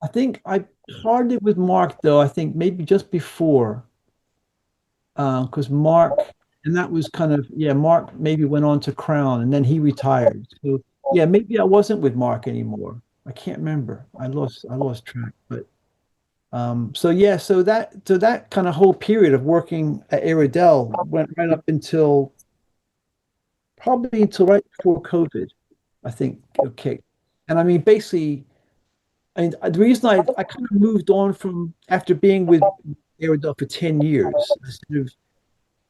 I think I parted with Mark though. I think maybe just before, because Mark, and that was kind of yeah. Mark maybe went on to Crown, and then he retired. So yeah, maybe I wasn't with Mark anymore. I can't remember. I lost track. But so yeah, so that kind of whole period of working at Iredell went right up until probably until right before COVID, I think. Okay, and I mean basically. I mean, the reason I kind of moved on from after being with Iredell for 10 years,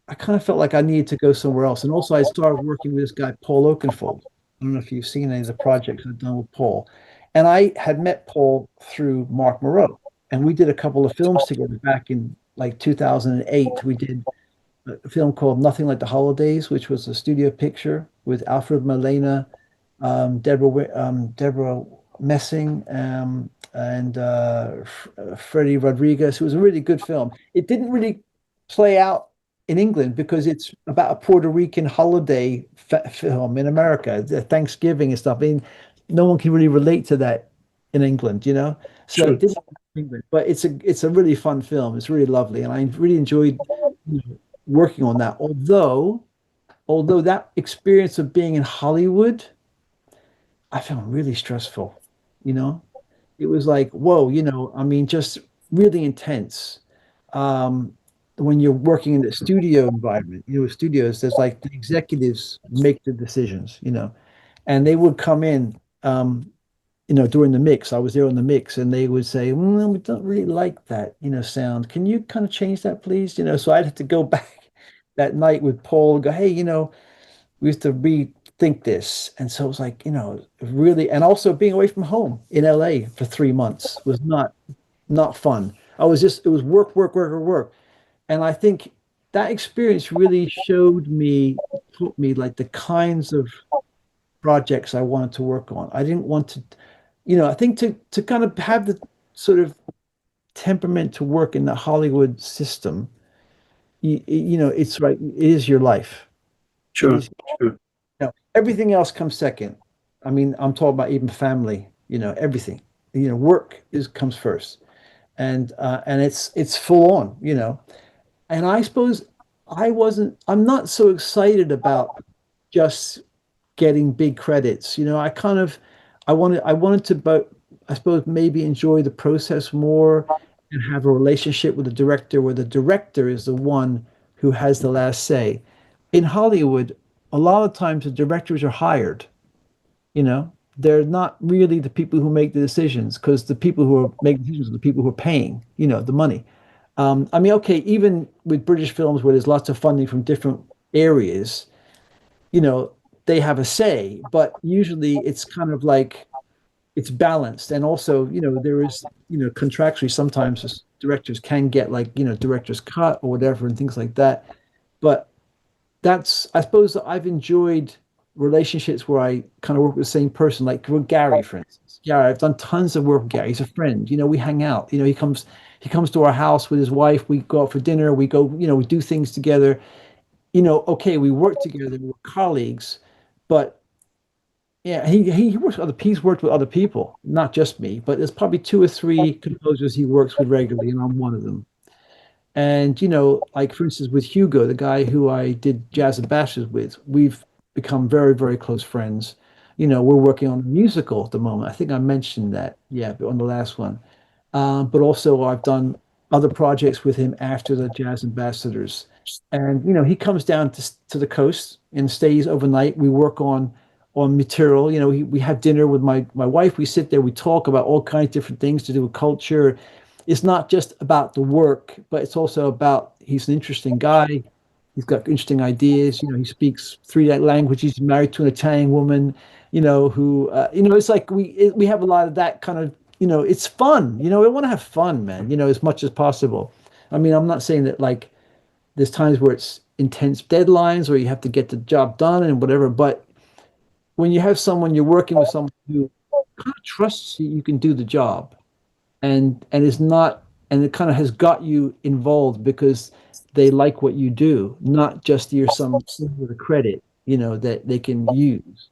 I kind of felt like I needed to go somewhere else. And also I started working with this guy, Paul Oakenfold. I don't know if you've seen any of the projects I've done with Paul. And I had met Paul through Mark Moreau. And we did a couple of films together back in like 2008. We did a film called Nothing Like the Holidays, which was a studio picture with Alfred Molina, Deborah Messing, and Freddie Rodriguez. It was a really good film. It didn't really play out in England because it's about a Puerto Rican holiday film in America, the Thanksgiving and stuff. I mean, no one can really relate to that in England, So Sure. it didn't in England, but it's a really fun film. It's really lovely, and I really enjoyed working on that. Although that experience of being in Hollywood, I found really stressful. You know, it was like, whoa, I mean, just really intense. Um, when you're working in the studio environment, studios, there's like the executives make the decisions, and they would come in. during the mix, I was there on the mix, and they would say, we don't really like that, sound. Can you kind of change that, please? So I'd have to go back that night with Paul and go, hey, we used to rethink this. And so it was like, really, and also being away from home in LA for 3 months was not fun. It was work, work, work, work, work. And I think that experience really taught me like the kinds of projects I wanted to work on. I didn't want to, I think to kind of have the sort of temperament to work in the Hollywood system, it's right, it is your life. It Sure, is, sure. everything else comes second. I mean, I'm talking about even family, everything. Work comes first. And it's full on, And I suppose I'm not so excited about just getting big credits. I wanted to, but I suppose maybe enjoy the process more and have a relationship with the director where the director is the one who has the last say. In Hollywood, a lot of times the directors are hired, you know. They're not really the people who make the decisions because the people who are making decisions are the people who are paying, the money. I mean, okay, even with British films where there's lots of funding from different areas, you know, they have a say, but usually it's kind of like it's balanced. And also, there is, contractually sometimes directors can get like, director's cut or whatever and things like that. But I suppose that I've enjoyed relationships where I kind of work with the same person, like with Gary, for instance. Gary, I've done tons of work with Gary. He's a friend. We hang out. He comes to our house with his wife. We go out for dinner. We go, we do things together. Okay, we work together. We're colleagues, but yeah, he works with he's worked with other people, not just me, but there's probably two or three composers he works with regularly, and I'm one of them. And like for instance, with Hugo, the guy who I did Jazz Ambassadors with, we've become very, very close friends. We're working on a musical at the moment. I think I mentioned that, yeah, on the last one. But also I've done other projects with him after the Jazz Ambassadors. And he comes down to the coast and stays overnight. We work on material. We have dinner with my wife. We sit there, we talk about all kinds of different things to do with culture. It's not just about the work, but it's also about he's an interesting guy. He's got interesting ideas. He speaks three languages. He's married to an Italian woman. Who it's like we have a lot of that kind of. It's fun. We want to have fun, man. As much as possible. I mean, I'm not saying that like there's times where it's intense deadlines or you have to get the job done and whatever. But when you have someone you're working with someone who kind of trusts you can do the job and is not and it kind of has got you involved because they like what you do, not just you're some with a credit, that they can use.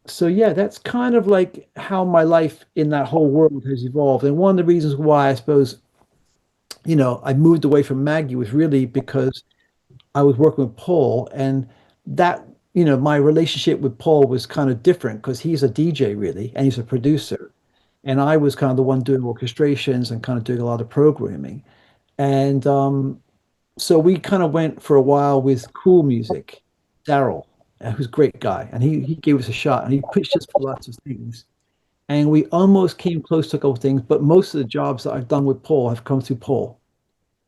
So yeah, that's kind of like how my life in that whole world has evolved. And one of the reasons why I suppose, I moved away from Maggie was really because I was working with Paul and that, my relationship with Paul was kind of different because he's a DJ really, and he's a producer. And I was kind of the one doing orchestrations and kind of doing a lot of programming. And so we kind of went for a while with cool music. Daryl, who's a great guy, and he gave us a shot and he pushed us for lots of things. And we almost came close to a couple of things, but most of the jobs that I've done with Paul have come through Paul.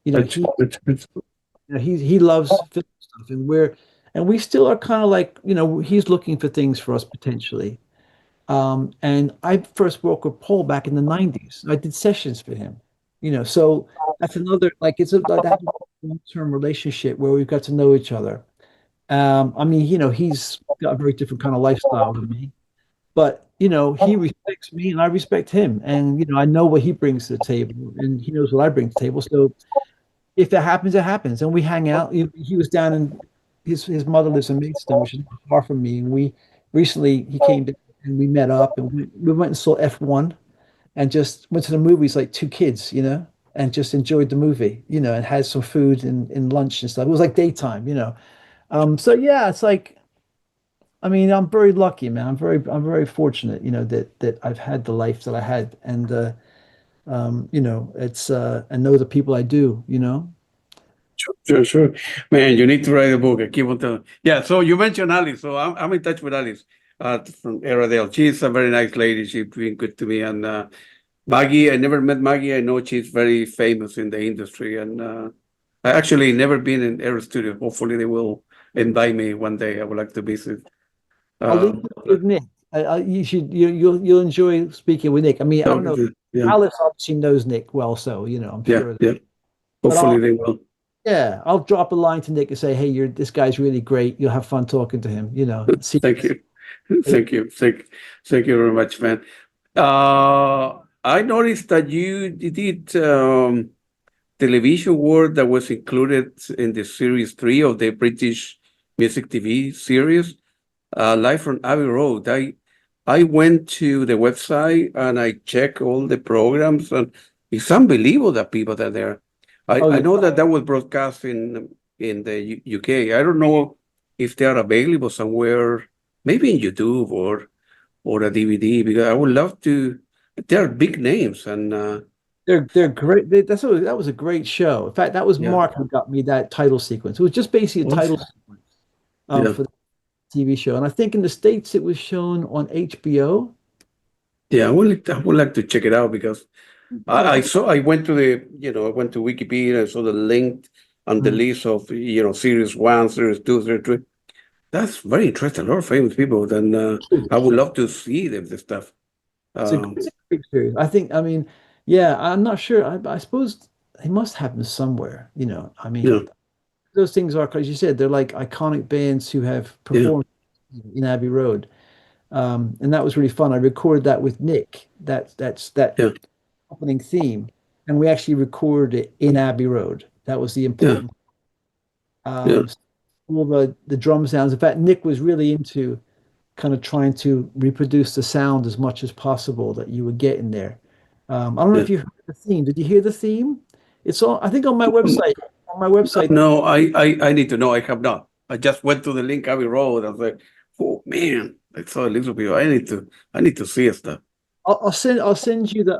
It's, He it's, he loves film stuff, and we still are kind of like he's looking for things for us potentially. And I first worked with Paul back in the 90s. I did sessions for him, so that's another, like, it's like that long-term relationship where we've got to know each other. I mean, he's got a very different kind of lifestyle than me, but, he respects me and I respect him. And, I know what he brings to the table and he knows what I bring to the table. So if it happens, it happens. And we hang out. He was down in his mother lives in Maidstone, which is not far from me. And he came down and we met up and we went and saw F1 and just went to the movies like two kids, and just enjoyed the movie, and had some food and lunch and stuff. It was like daytime. So yeah, it's like, I mean, I'm very lucky, man. I'm very fortunate, that I've had the life that I had, and it's and know the people I do. sure, sure. Man, you need to write a book. I keep on telling. Yeah, so you mentioned Alice. So I'm in touch with Alice. from Airedale. She's a very nice lady. She's been good to me. And Maggie, I never met Maggie. I know she's very famous in the industry. And I actually never been in Air Studio. Hopefully they will invite me one day. I would like to visit. I'll link you with Nick. You should you'll enjoy speaking with Nick. I mean, I don't know. Yeah, Alice obviously knows Nick well, so I'm yeah, sure. yeah. But Hopefully they will. yeah, I'll drop a line to Nick and say, "Hey, this guy's really great. You'll have fun talking to him." See, Thank you. Thank you very much, man. I noticed that you did television work that was included in the series 3 of the British music TV series, Live from Abbey Road. I went to the website and I checked all the programs, and it's unbelievable that people are there. I know that was broadcast in the UK. I don't know if they are available somewhere, maybe in YouTube or a DVD, because I would love to. They're big names, and they're great. That was a great show. In fact, that was Mark who got me that title sequence. It was just basically a title sequence for the TV show, and I think in the States it was shown on HBO. Yeah, I would like to check it out because I went to I went to Wikipedia. I saw the link on the list of series 1, series 2, series 3. That's very interesting. A lot of famous people. Then I would love to see the stuff. It's a great series. I think. I mean, yeah. I'm not sure. I suppose they must have them somewhere. I mean, those things are, because you said, they're like iconic bands who have performed in Abbey Road, and that was really fun. I recorded that with Nick. That's that opening theme, and we actually recorded it in Abbey Road. That was the important. All the drum sounds. In fact, Nick was really into kind of trying to reproduce the sound as much as possible that you would get in there. I don't know if you heard the theme. Did you hear the theme? It's all, I think, on my website. On my website. No, I need to know. I have not. I just went to the link Abbey Road. I was like, oh man, I saw a little bit. I need to see stuff. I'll send you the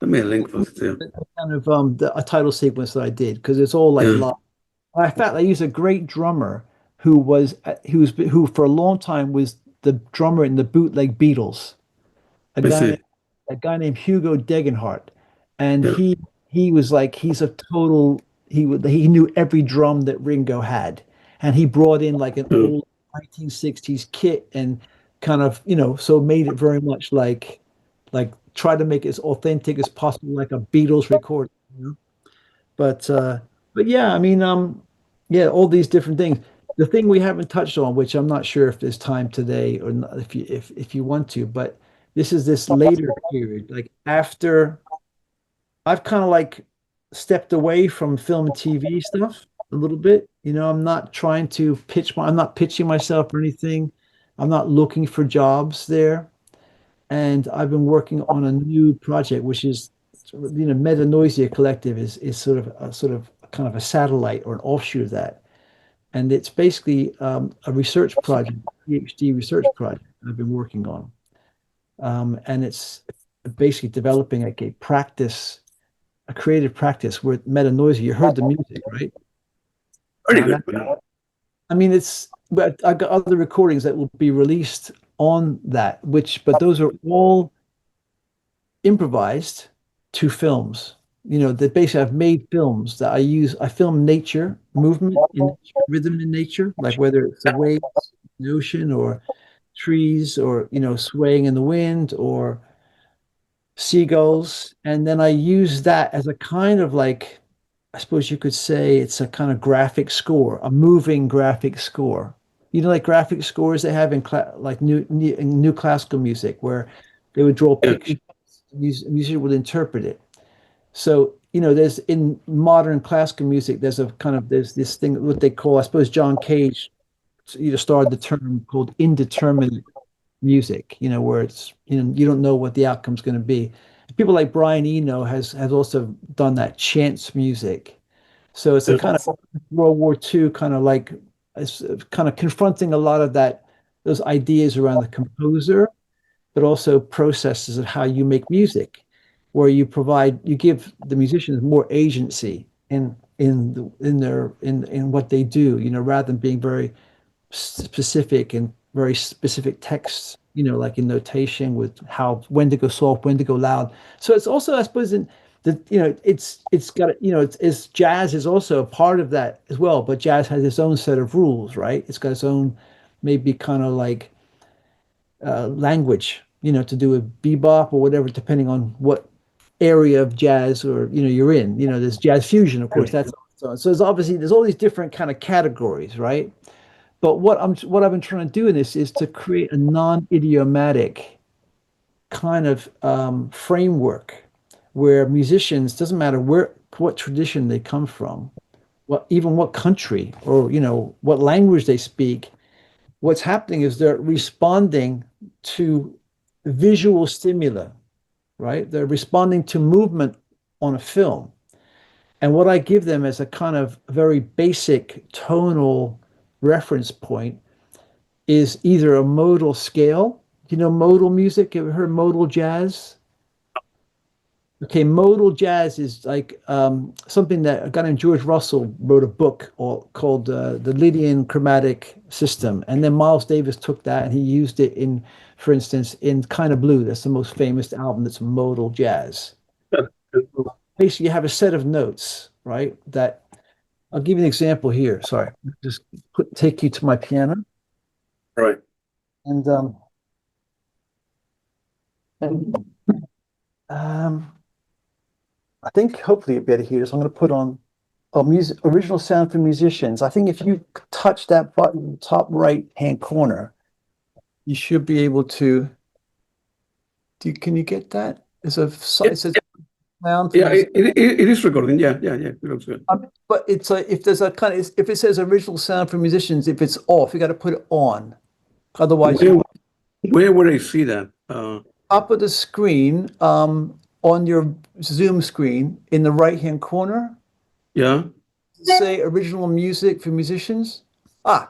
Let me a link for this. kind of a title sequence that I did, because it's all like live. In fact, I used a great drummer who for a long time was the drummer in the bootleg Beatles, a guy named Hugo Degenhardt, and he was like, he knew every drum that Ringo had, and he brought in like an old 1960s kit and kind of so made it very much like try to make it as authentic as possible, like a Beatles recording. But yeah, I mean, all these different things. The thing we haven't touched on, which I'm not sure if there's time today or not, if you want to, but this is this later period, like after I've kind of like stepped away from film and TV stuff a little bit. I'm not trying to I'm not pitching myself or anything. I'm not looking for jobs there. And I've been working on a new project, which is, Metanoisia Collective is sort of kind of a satellite or an offshoot of that. And it's basically a research project, PhD research project I've been working on. And it's basically developing like a creative practice with metanoisia. You heard the music, right? Pretty good. I mean, but I got other recordings that will be released on that, but those are all improvised to films. That basically I've made films that I film nature, movement, rhythm in nature, like whether it's the waves, the ocean, or trees, or swaying in the wind, or seagulls, and then I use that as a kind of like, I suppose you could say it's a kind of graphic score, a moving graphic score. Like graphic scores they have in new classical music, where they would draw pictures, music would interpret it. So there's in modern classical music, there's this thing what they call, I suppose John Cage started the term called indeterminate music. Where it's you don't know what the outcome's going to be. People like Brian Eno has also done that chance music. So it's a kind of World War II kind of like, it's kind of confronting a lot of those ideas around the composer, but also processes of how you make music, where you give the musicians more agency in what they do, rather than being very specific and very specific texts, like in notation with when to go soft, when to go loud. So it's also, I suppose, it's got, it's jazz is also a part of that as well, but jazz has its own set of rules, right? It's got its own maybe kind of like language, to do with bebop or whatever, depending on what area of jazz or you're in. There's jazz fusion, of course. So there's all these different kind of categories, right? But what I've been trying to do in this is to create a non-idiomatic kind of framework where musicians, doesn't matter what tradition they come from, even what country or what language they speak, what's happening is they're responding to visual stimuli, right? They're responding to movement on a film. And what I give them as a kind of very basic tonal reference point is either a modal scale. Modal music? You ever heard modal jazz? Okay, modal jazz is like something that a guy named George Russell wrote a book called The Lydian Chromatic System. And then Miles Davis took that and he used it in, for instance, in Kind of Blue. That's the most famous album that's modal jazz. Basically, you have a set of notes, right? That I'll give you an example here. Sorry, just take you to my piano. Right. And I think hopefully you'll be able to hear this. I'm going to put on original sound for musicians. I think if you touch that button, top right hand corner, you should be able to. Can you get that? It says sound. Yeah, it is recording. Yeah, it looks good. But it's if there's a kind of if it says original sound for musicians, if it's off, you got to put it on. Otherwise, where would I see that? Top of the screen, on your Zoom screen in the right-hand corner. Yeah. Say original music for musicians. Oh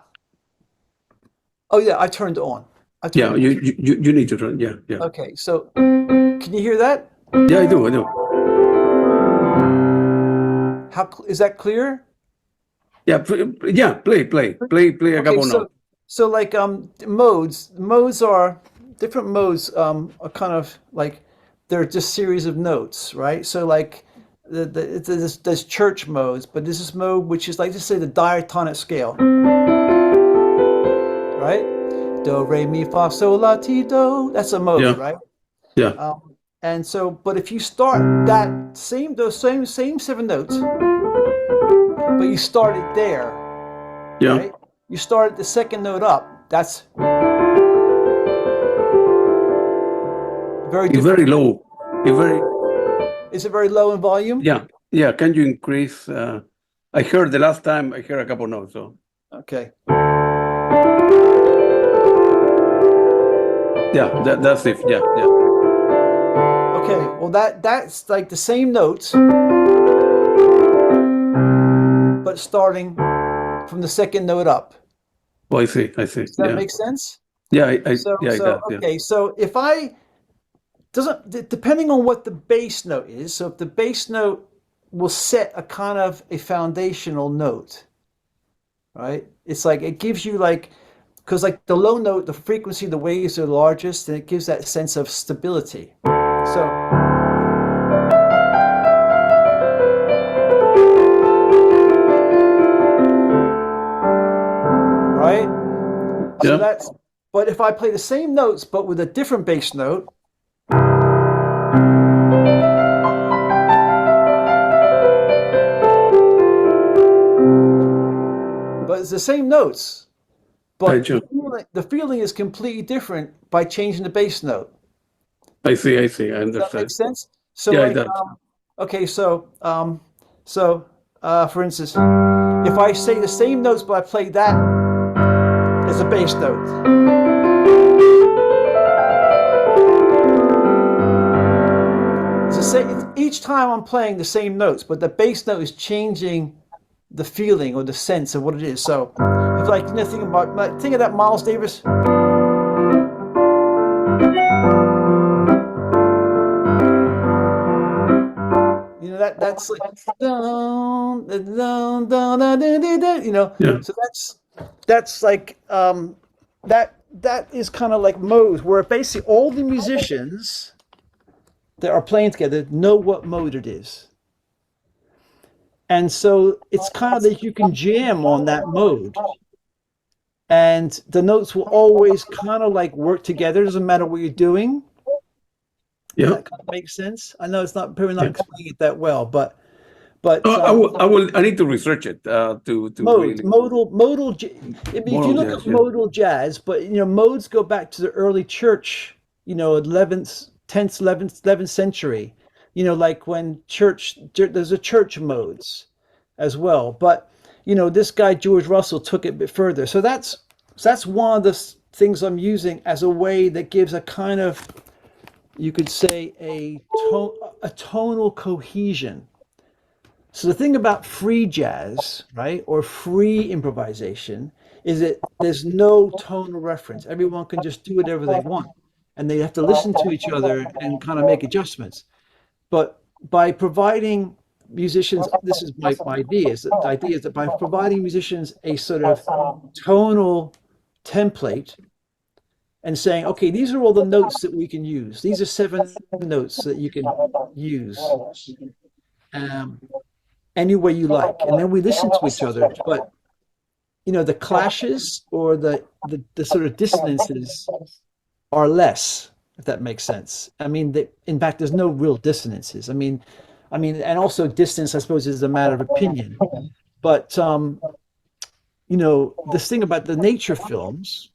yeah, I turned it on. You need to turn. Yeah. Okay, so can you hear that? Yeah, I do. How is that clear? Yeah, play a couple notes. So like modes are different modes are kind of like they're just series of notes, right? So like there's church modes, but this is mode which is like, just say the diatonic scale, right? Do, re, mi, fa, sol, la, ti, do. That's a mode, right? Yeah. And so, but if you start those same 7 notes, but you start it there, right? You start the second note up. That's very different. It's very low. Is it very low in volume? Yeah. Can you increase? I heard the last time I heard a couple notes. So okay. Yeah, that's it. Yeah. Okay. Well, that's like the same notes, but starting from the second note up. Oh, I see. Does that make sense? Yeah, it does. Okay, so if depending on what the bass note is, so if the bass note will set a kind of a foundational note, right? It's like, it gives you because like the low note, the frequency, the waves are largest, and it gives that sense of stability. So, right? So but if I play the same notes, but with a different bass note, but it's the same notes, but the feeling is completely different by changing the bass note. I see. I understand. Does that make sense? So yeah, it does. Okay, so for instance, if I say the same notes, but I play that as a bass note. Each time I'm playing the same notes, but the bass note is changing the feeling or the sense of what it is. So, if think of that Miles Davis. That's like down, down, down, down, down, down, Yeah. So that's like that that is kind of like modes where basically all the musicians that are playing together know what mode it is. And so it's kind of that you can jam on that mode. And the notes will always kind of like work together. It doesn't matter what you're doing. If Yeah. that kind of makes sense. I know it's not probably not Yeah. explaining it that well, but I need to research it to modes, really I mean, if you moral look at jazz. Yeah. modal jazz, but modes go back to the early church, 11th, 10th, 11th century, like when there's a church modes as well. But, this guy, George Russell, took it a bit further. So that's one of the things I'm using as a way that gives a kind of, you could say, a tonal cohesion. So the thing about free jazz, right, or free improvisation, is that there's no tonal reference. Everyone can just do whatever they want, and they have to listen to each other and kind of make adjustments. But by providing musicians, this is my idea, is that the idea is that by providing musicians a sort of tonal template and saying, okay, these are all the notes that we can use. These are 7 notes that you can use. Um, any way you like, and then we listen to each other. But the clashes or the sort of dissonances are less, if that makes sense. I mean, in fact, there's no real dissonances. And also distance, I suppose, is a matter of opinion. But this thing about the nature films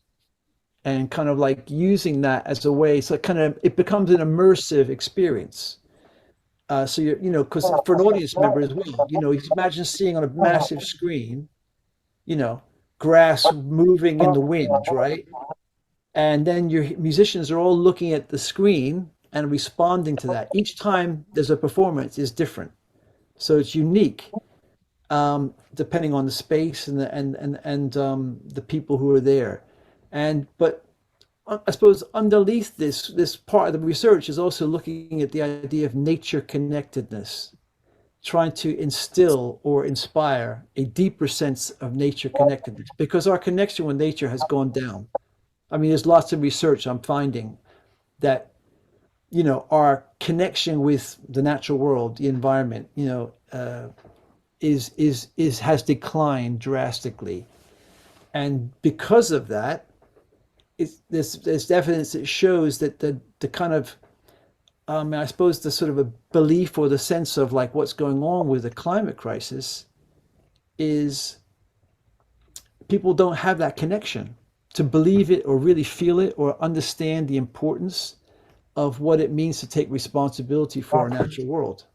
and kind of like using that as a way, so it becomes an immersive experience. So because for an audience member as well, imagine seeing on a massive screen, grass moving in the wind, right? And then your musicians are all looking at the screen and responding to that. Each time there's a performance is different, so it's unique, depending on the space and the people who are there. But I suppose underneath this part of the research is also looking at the idea of nature connectedness, trying to instill or inspire a deeper sense of nature connectedness, because our connection with nature has gone down. I mean, there's lots of research I'm finding that our connection with the natural world, the environment, has declined drastically, and because of that, there's evidence that shows that the kind of I suppose the sort of a belief or the sense of like what's going on with the climate crisis is people don't have that connection to believe it or really feel it or understand the importance of what it means to take responsibility for our natural world.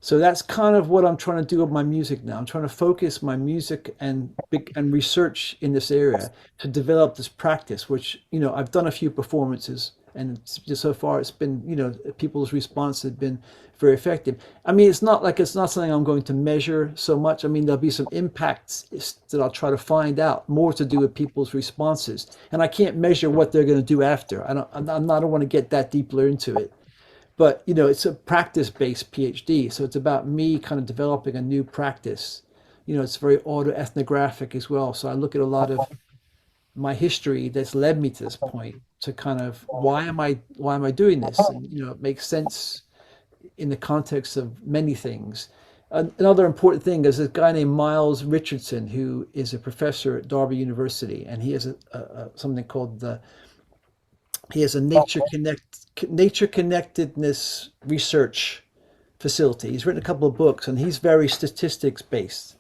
So that's kind of what I'm trying to do with my music now. I'm trying to focus my music and research in this area to develop this practice, which, I've done a few performances, and just so far it's been, people's response has been very effective. I mean, it's not something I'm going to measure so much. I mean, there'll be some impacts that I'll try to find out, more to do with people's responses. And I can't measure what they're going to do after. I don't want to get that deeper into it. But it's a practice-based PhD, so it's about me kind of developing a new practice. It's very autoethnographic as well. So I look at a lot of my history that's led me to this point, to kind of why am I doing this? And it makes sense in the context of many things. Another important thing is a guy named Miles Richardson, who is a professor at Derby University, and he has something called he has a nature connectedness research facility. He's written a couple of books, and he's very statistics based,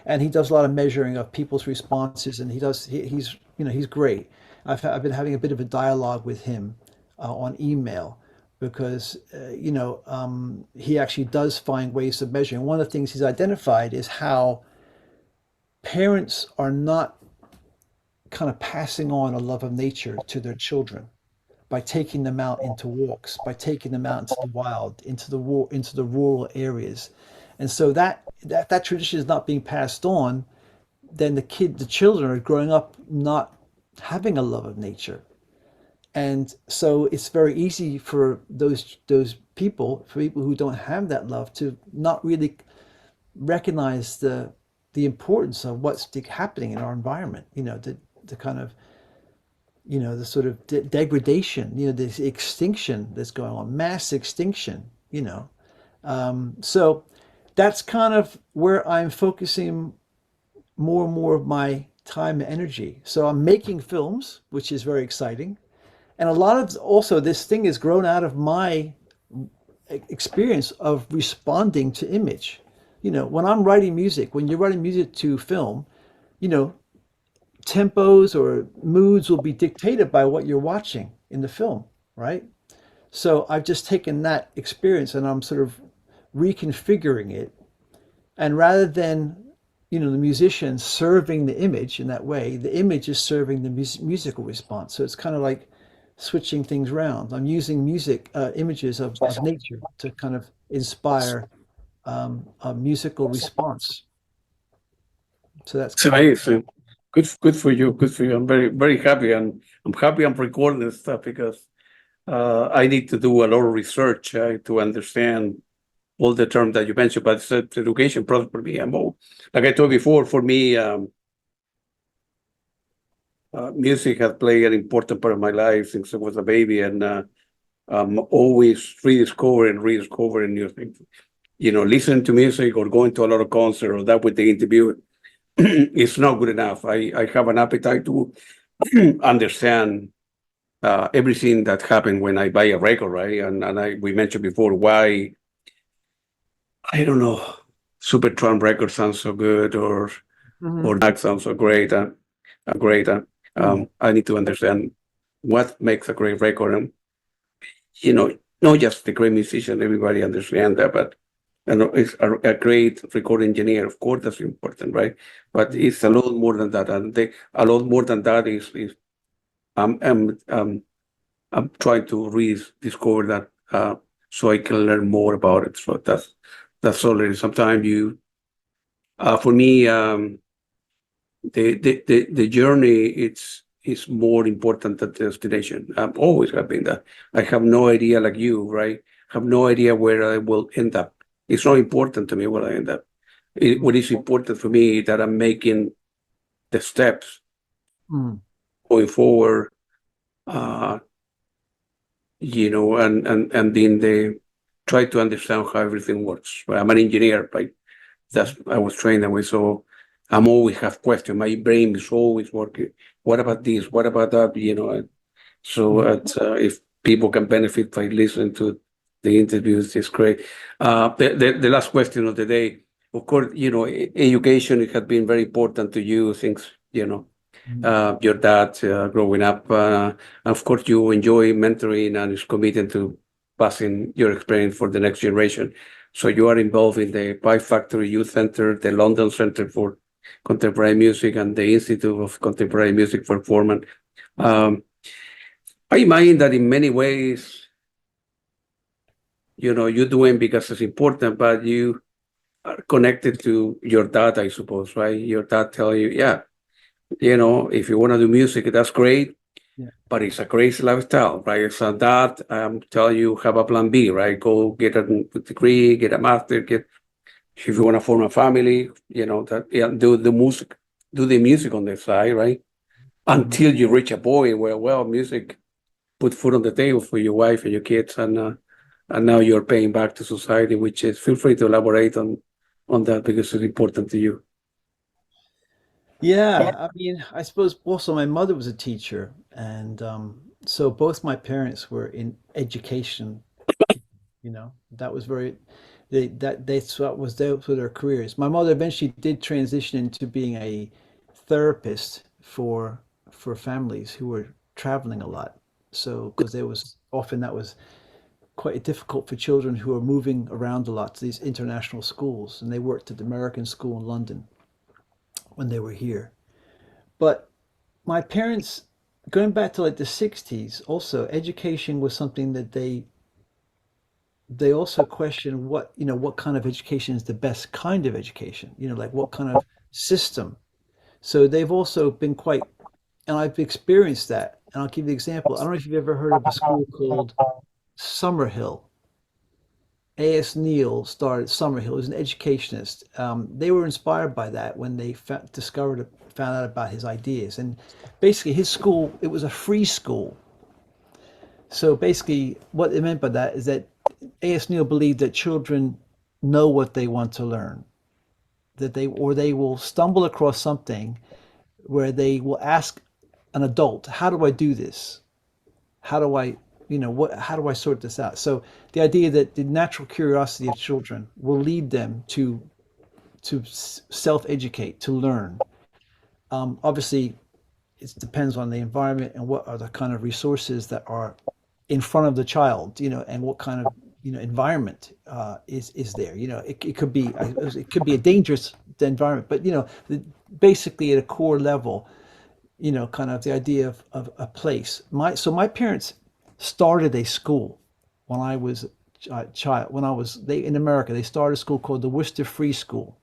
and he does a lot of measuring of people's responses, and he's great. I've been having a bit of a dialogue with him on email, because he actually does find ways of measuring. One of the things he's identified is how parents are not kind of passing on a love of nature to their children by taking them out into walks, by taking them out into the wild, into the rural areas. And so that tradition is not being passed on, then the children are growing up not having a love of nature. And so it's very easy for those people, for people who don't have that love, to not really recognize the importance of what's happening in our environment, to kind of the sort of degradation, this extinction that's going on, mass extinction. So that's kind of where I'm focusing more and more of my time and energy. So I'm making films, which is very exciting. And a lot of also this thing has grown out of my experience of responding to image. When I'm writing music, when you're writing music to film, you know, tempos or moods will be dictated by what you're watching in the film, right? So I've just taken that experience and I'm sort of reconfiguring it. And rather than, the musician serving the image in that way, the image is serving the musical response. So it's kind of like switching things around. I'm using images of nature to kind of inspire a musical response. So that's It's amazing. Good for you. Good for you. I'm very, very happy. And I'm happy I'm recording this stuff because I need to do a lot of research to understand all the terms that you mentioned, but it's an education process for me. Like I told before, for me, music has played an important part of my life since I was a baby, and I'm always rediscovering new things. Listening to music or going to a lot of concerts or that with the interview, it's not good enough. I have an appetite to understand everything that happened when I buy a record, right? And we mentioned before why, I don't know, Supertramp record sounds so good or that sounds so great. I need to understand what makes a great record. And, not just the great musician, everybody understands that, but it's a great record engineer. Of course, that's important, right? But it's a lot more than that. And a lot more than that is I'm trying to rediscover that so I can learn more about it. So that's all it is. Sometimes for me, the journey it's more important than the destination. I've always have been that. I have no idea, like you, right? I have no idea where I will end up. It's not important to me where I end up. What is important for me is that I'm making the steps going forward, and then try to understand how everything works. Right? I'm an engineer, right? I was trained that way, so I'm always have questions. My brain is always working. What about this? What about that? So if people can benefit by listening to the interviews, it's great. The last question of the day, of course, education has been very important to you since your dad growing up. Of course, you enjoy mentoring and is committed to passing your experience for the next generation. So you are involved in the Pie Factory Youth Center, the London Center for Contemporary Music, and the Institute of Contemporary Music Performance. I imagine that in many ways, you're doing because it's important, but you are connected to your dad, I suppose, right? Your dad tell you, yeah, if you want to do music, that's great, but it's a crazy lifestyle, right? So that I'm telling you, have a plan B, right? Go get a degree, get a master, if you want to form a family, do the music on the side, right? Until you reach a point where, well, music put food on the table for your wife and your kids, and now you're paying back to society, which is, feel free to elaborate on that because it's important to you. Yeah, I mean, I suppose also my mother was a teacher, and so both my parents were in education. That was very that was their careers. My mother eventually did transition into being a therapist for families who were traveling a lot. So because that was quite difficult for children who are moving around a lot to these international schools, and they worked at the American school in London when they were here. But my parents, going back to like the 60s, also education was something that they also questioned what kind of education is the best kind of education, like what kind of system. So they've also been quite, and I've experienced that. And I'll give you an example. I don't know if you've ever heard of a school called Summerhill A.S. Neal started Summerhill, was an educationist. They were inspired by that when they found out about his ideas. And basically, his school, it was a free school. So basically, what they meant by that is that A.S. Neal believed that children know what they want to learn, that they will stumble across something where they will ask an adult, "How do I do this? How do I, how do I sort this out?" So the idea that the natural curiosity of children will lead them to self-educate, to learn. Obviously, it depends on the environment and what are the kind of resources that are in front of the child, and what kind of environment is there. It could be a dangerous environment, but basically at a core level, kind of the idea of a place. My parents started a school when I was a child. They in America, they started a school called the Worcester Free School,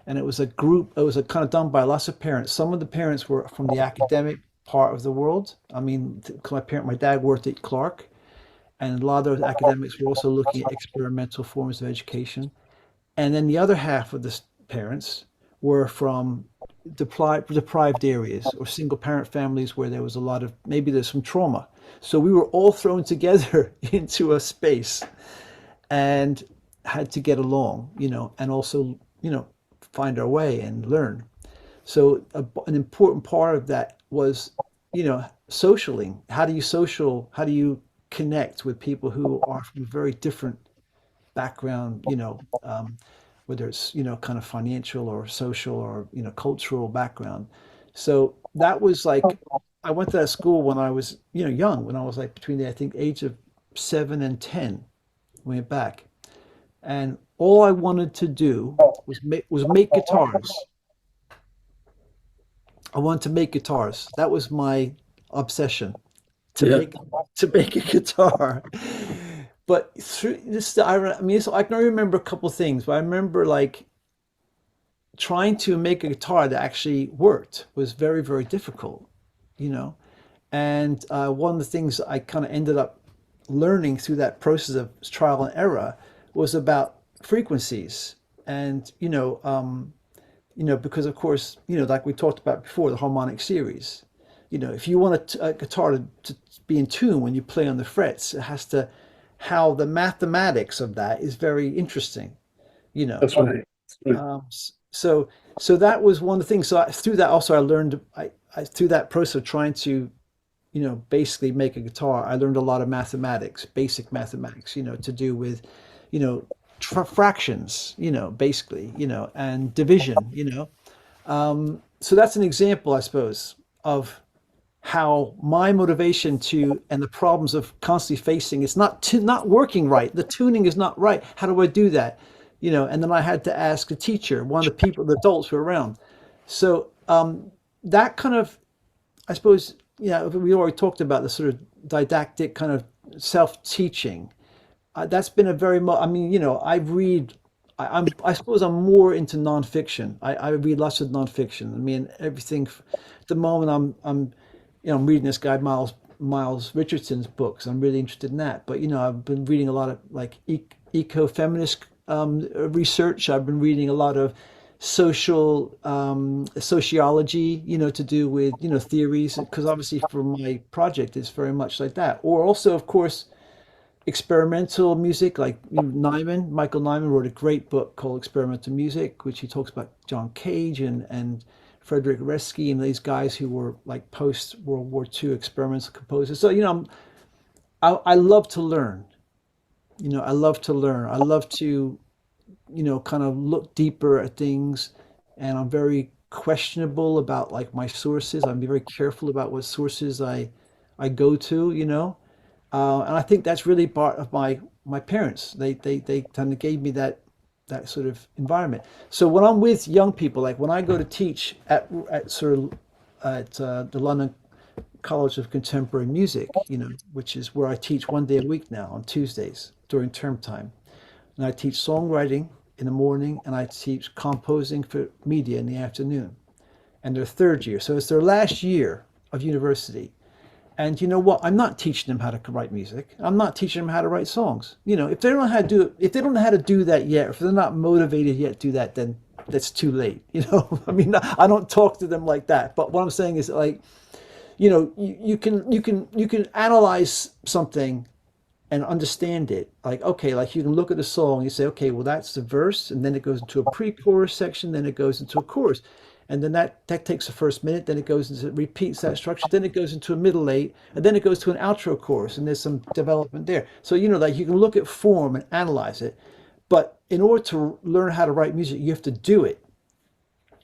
and it was a group. It was a kind of done by lots of parents. Some of the parents were from the academic part of the world. I mean, my dad worked at Clark, and a lot of those academics were also looking at experimental forms of education. And then the other half of the parents were from deprived areas or single parent families where there was a lot of, maybe there's some trauma. So we were all thrown together into a space and had to get along, and also, find our way and learn. So an important part of that was, socialing. How do you connect with people who are from a very different background, whether it's, kind of financial or social or, cultural background. So that was like, I went to that school when I was, young, when I was like between the, I think, age of 7 and 10, went back. And all I wanted to do was make guitars. I wanted to make guitars. That was my obsession, to Yeah. make to make a guitar. But through this, I mean, so I can remember a couple things, but I remember like trying to make a guitar that actually worked was very, very difficult, you know. And one of the things I kind of ended up learning through that process of trial and error was about frequencies. And because of course, like we talked about before, the harmonic series. If you want a guitar to be in tune when you play on the frets, it has to, how the mathematics of that is very interesting, you know. That's right. That's right. So that was one of the things. So through that also I learned, through that process of trying to, basically make a guitar, I learned a lot of mathematics, basic mathematics, to do with, fractions, basically, and division, So that's an example, I suppose, of how my motivation to, and the problems of constantly facing, it's not working right. The tuning is not right. How do I do that? And then I had to ask a teacher, one of the people, the adults who were around. So that kind of, I suppose, we already talked about the sort of didactic kind of self-teaching. That's been a very much, I mean, I suppose I'm more into nonfiction. I read lots of nonfiction. I mean, everything, at the moment I'm reading this guy, Miles Richardson's books. I'm really interested in that. But, I've been reading a lot of like eco-feminist research. I've been reading a lot of sociology, to do with, theories, because obviously for my project it's very much like that. Or also, of course, experimental music, like Michael Nyman wrote a great book called Experimental Music, which he talks about John Cage and Frederick Resky and these guys who were like post World War II experimental composers. So, I love to learn. I love to learn. I love to, kind of look deeper at things, and I'm very questionable about like my sources. I'm very careful about what sources I go to, and I think that's really part of my parents. They kind of gave me that sort of environment. So when I'm with young people, like when I go to teach at the London College of Contemporary Music, which is where I teach one day a week now on Tuesdays during term time. And I teach songwriting in the morning, and I teach composing for media in the afternoon. And they're third year, so it's their last year of university. And you know what? I'm not teaching them how to write music. I'm not teaching them how to write songs. You know, if they don't know how to do it, if they don't know how to do that yet, if they're not motivated yet to do that, then that's too late. You know, I mean, I don't talk to them like that. But what I'm saying is, like, you know, you can analyze something and understand it. Like, okay, like you can look at the song, you say, okay, well, that's the verse, and then it goes into a pre-chorus section, then it goes into a chorus. And then that takes the first minute, then it goes into, repeats that structure, then it goes into a middle eight, and then it goes to an outro chorus, and there's some development there. So, you know, like you can look at form and analyze it. But in order to learn how to write music, you have to do it.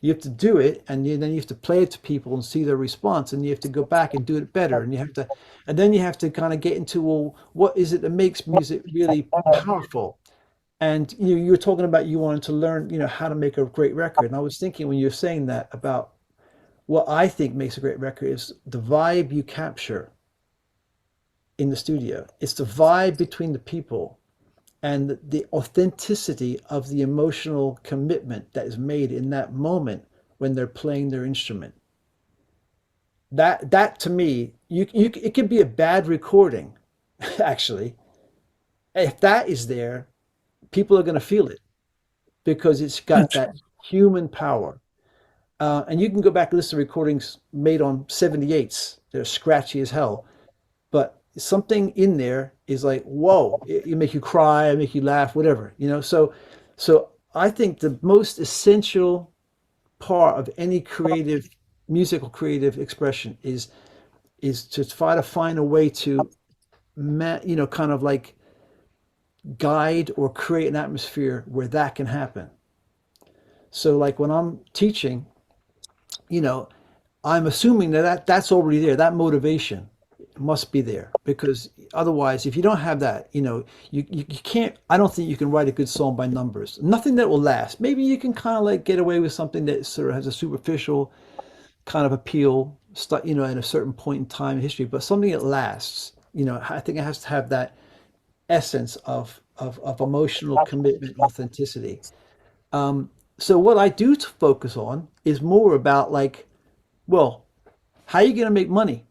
You have to do it, and then you have to play it to people and see their response, and you have to go back and do it better, and you have to, and then you have to kind of get into, well, what is it that makes music really powerful? And you were talking about you wanted to learn, you know, how to make a great record. And I was thinking when you're saying that about what I think makes a great record is the vibe you capture in the studio. It's the vibe between the people and the authenticity of the emotional commitment that is made in that moment when they're playing their instrument. That to me, it could be a bad recording, actually. If that is there, people are going to feel it because it's got that human power. And you can go back and listen to recordings made on 78s. They're scratchy as hell. But something in there is like, whoa, it make you cry, it make you laugh, whatever, you know? So I think the most essential part of any creative, musical creative expression is to try to find a way to, you know, kind of like guide or create an atmosphere where that can happen. So like when I'm teaching, you know, I'm assuming that's already there. That motivation must be there because otherwise, if you don't have that, you know, you can't, I don't think you can write a good song by numbers. Nothing that will last. Maybe you can kind of like get away with something that sort of has a superficial kind of appeal, you know, at a certain point in time in history, but something that lasts, you know, I think it has to have that essence of emotional commitment, authenticity. So what I do to focus on is more about like, well, how are you going to make money?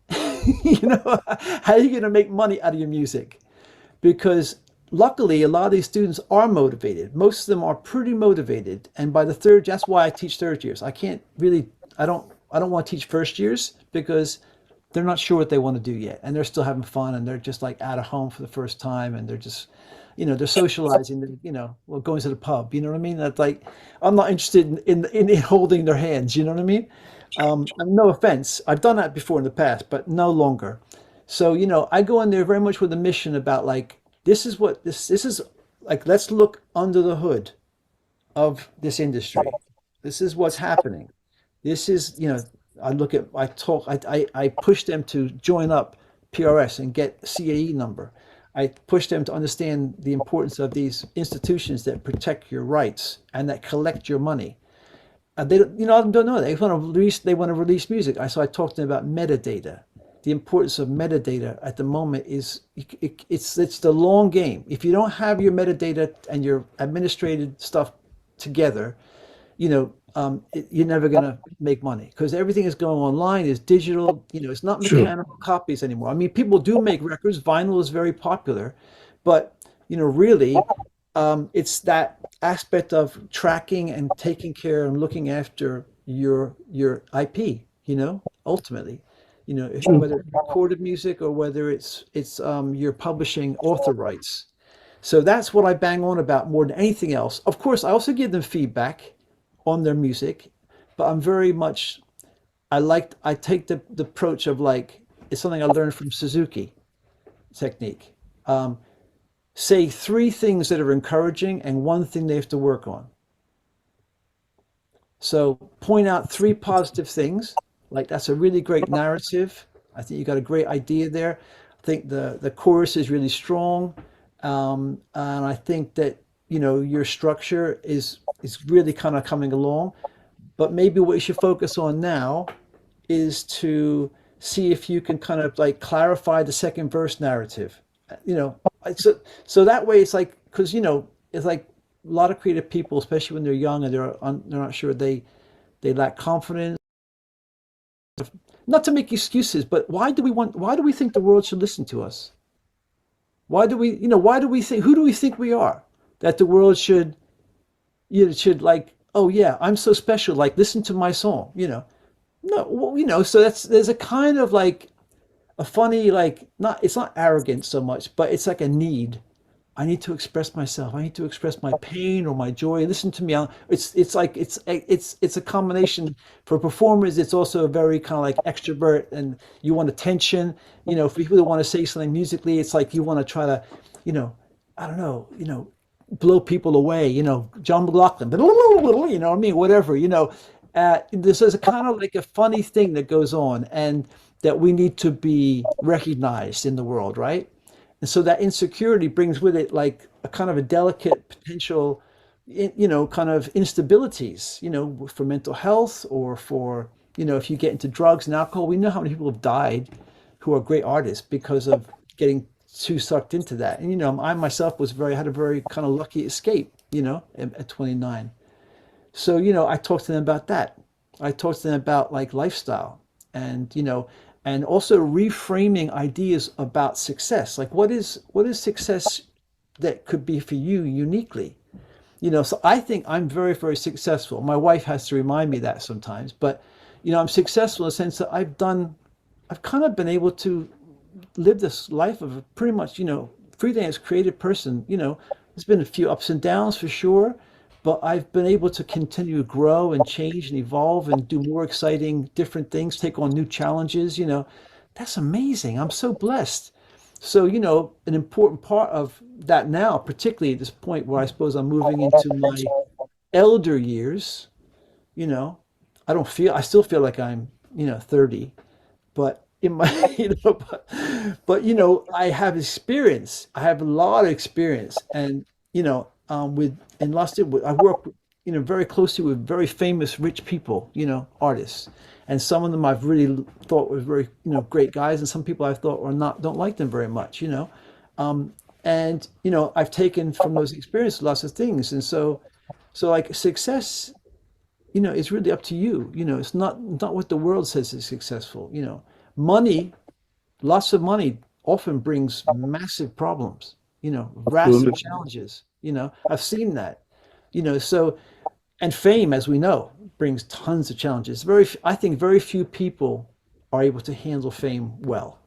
You know, how are you going to make money out of your music? Because luckily, a lot of these students are motivated. Most of them are pretty motivated. And by the third, that's why I teach third years. I can't really, I don't want to teach first years because they're not sure what they want to do yet. And they're still having fun and they're just like out of home for the first time. And they're just, you know, they're socializing, you know, well, going to the pub, you know what I mean? That's like, I'm not interested in holding their hands, you know what I mean? No offense, I've done that before in the past, but no longer. So, you know, I go in there very much with a mission about like, this is what this is like, let's look under the hood of this industry. This is what's happening. This is, you know, I push them to join up PRS and get CAE number. I push them to understand the importance of these institutions that protect your rights and that collect your money. They don't, you know, don't know that. They want to release music. So I talked to them about metadata. The importance of metadata at the moment is it's the long game. If you don't have your metadata and your administrative stuff together, you know, you're never going to make money because everything is going online, is digital. You know, it's not mechanical copies anymore. I mean, people do make records. Vinyl is very popular, but you know, really, it's that aspect of tracking and taking care and looking after your IP. You know, ultimately, you know, whether it's recorded music or whether it's you're publishing author rights. So that's what I bang on about more than anything else. Of course, I also give them feedback on their music, but I'm very much, I take the approach of like, it's something I learned from Suzuki technique. Say three things that are encouraging and one thing they have to work on. So point out three positive things, like that's a really great narrative. I think you got a great idea there. I think the chorus is really strong. And I think that, you know, your structure is really kind of coming along. But maybe what you should focus on now is to see if you can kind of like clarify the second verse narrative. You know, so that way it's like, because, you know, it's like a lot of creative people, especially when they're young and they're not sure, they lack confidence. not to make excuses, but why do we think the world should listen to us? Why do we, who do we think we are? That the world should, should like, oh yeah, I'm so special, like listen to my song, No, well, so there's a kind of like a funny, like, it's not arrogance so much, but it's like a need. I need to express myself. I need to express my pain or my joy. Listen to me. It's a combination for performers. It's also a very kind of like extrovert, and you want attention. For people that want to say something musically, it's like you want to try to, I don't know, blow people away. John McLaughlin, you know what I mean? Whatever, this is a kind of like a funny thing that goes on, and that we need to be recognized in the world, right? And so that insecurity brings with it like a kind of a delicate potential, kind of instabilities, for mental health, or for, if you get into drugs and alcohol. We know how many people have died who are great artists because of getting too sucked into that. And, I myself had a very kind of lucky escape, at 29. So, I talked to them about that. I talked to them about like lifestyle, and also reframing ideas about success. Like what is success that could be for you uniquely? So I think I'm very, very successful. My wife has to remind me that sometimes, but I'm successful in the sense that I've kind of been able to live this life of a pretty much, freelance creative person. There's been a few ups and downs for sure, but I've been able to continue to grow and change and evolve and do more exciting, different things, take on new challenges. That's amazing. I'm so blessed. So, an important part of that now, particularly at this point where I suppose I'm moving into my elder years, I still feel like I'm, 30, but in my, I have experience. I have a lot of experience, and, with in Los Angeles, I work, very closely with very famous rich people, artists, and some of them I've really thought were very, great guys, and some people I thought don't like them very much, and I've taken from those experiences lots of things, and so like success, is really up to you. It's not what the world says is successful. Money, lots of money often brings massive problems, massive challenges. I've seen that, so, and fame, as we know, brings tons of challenges. I think very few people are able to handle fame well,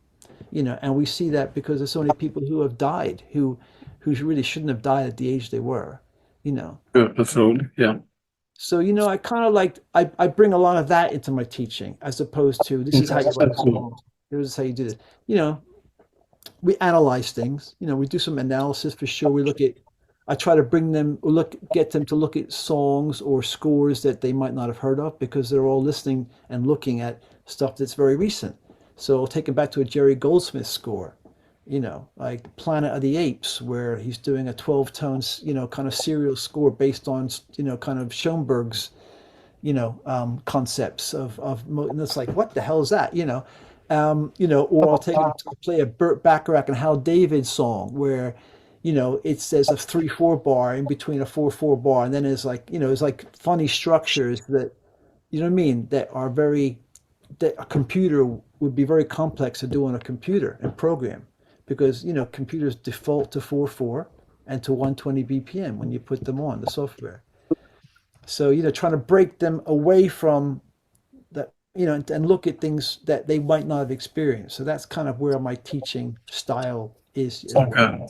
and we see that because there's so many people who have died, who really shouldn't have died at the age they were, Yeah, absolutely. Yeah. So, I kind of like, I bring a lot of that into my teaching, as opposed to this is how you write a song, this is how you do this. We analyze things, we do some analysis for sure. I try to get them to look at songs or scores that they might not have heard of, because they're all listening and looking at stuff that's very recent. So I'll take them back to a Jerry Goldsmith score, like Planet of the Apes, where he's doing a 12-tone, kind of serial score based on, kind of Schoenberg's, concepts and it's like, what the hell is that? Or I'll take them to play a Burt Bacharach and Hal David song where, it says a 3/4 bar in between a 4/4 bar, and then it's like, it's like funny structures that, you know what I mean, that a computer would be very complex to do on a computer and program, because computers default to 4/4 and to 120 BPM when you put them on the software. So trying to break them away from that, and look at things that they might not have experienced. So that's kind of where my teaching style is. Okay.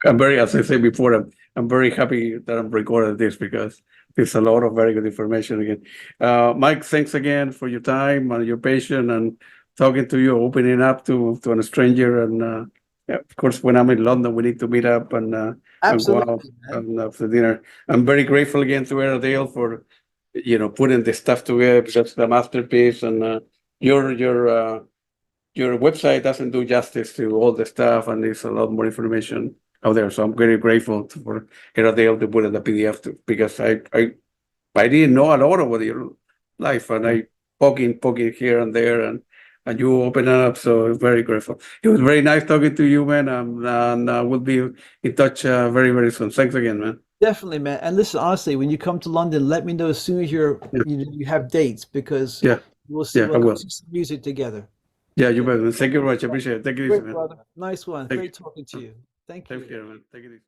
As I said before, I'm very happy that I'm recording this, because there's a lot of very good information again. Mike, thanks again for your time and your patience and talking to you, opening up to a stranger. And yeah, of course, when I'm in London, we need to meet up and go out for dinner. I'm very grateful again to Airedale for putting this stuff together, because that's the masterpiece. And your website doesn't do justice to all the stuff, and there's a lot more information out there. So I'm very grateful for Airedale to put in the PDF too, because I didn't know a lot about your life, and I poking here and there, and you open up. So very grateful. It was very nice talking to you, man. And we'll be in touch very, very soon. Thanks again, man. Definitely, man. And listen, honestly, when you come to London, let me know as soon as you have dates, because We'll see. Yeah, I We'll will. do some music together. Yeah, you better. Thank you very much. I appreciate it. Take it easy, Great, man. brother. Nice one. Thank Great you. talking to you. Thank Take you. care, man. Take it easy.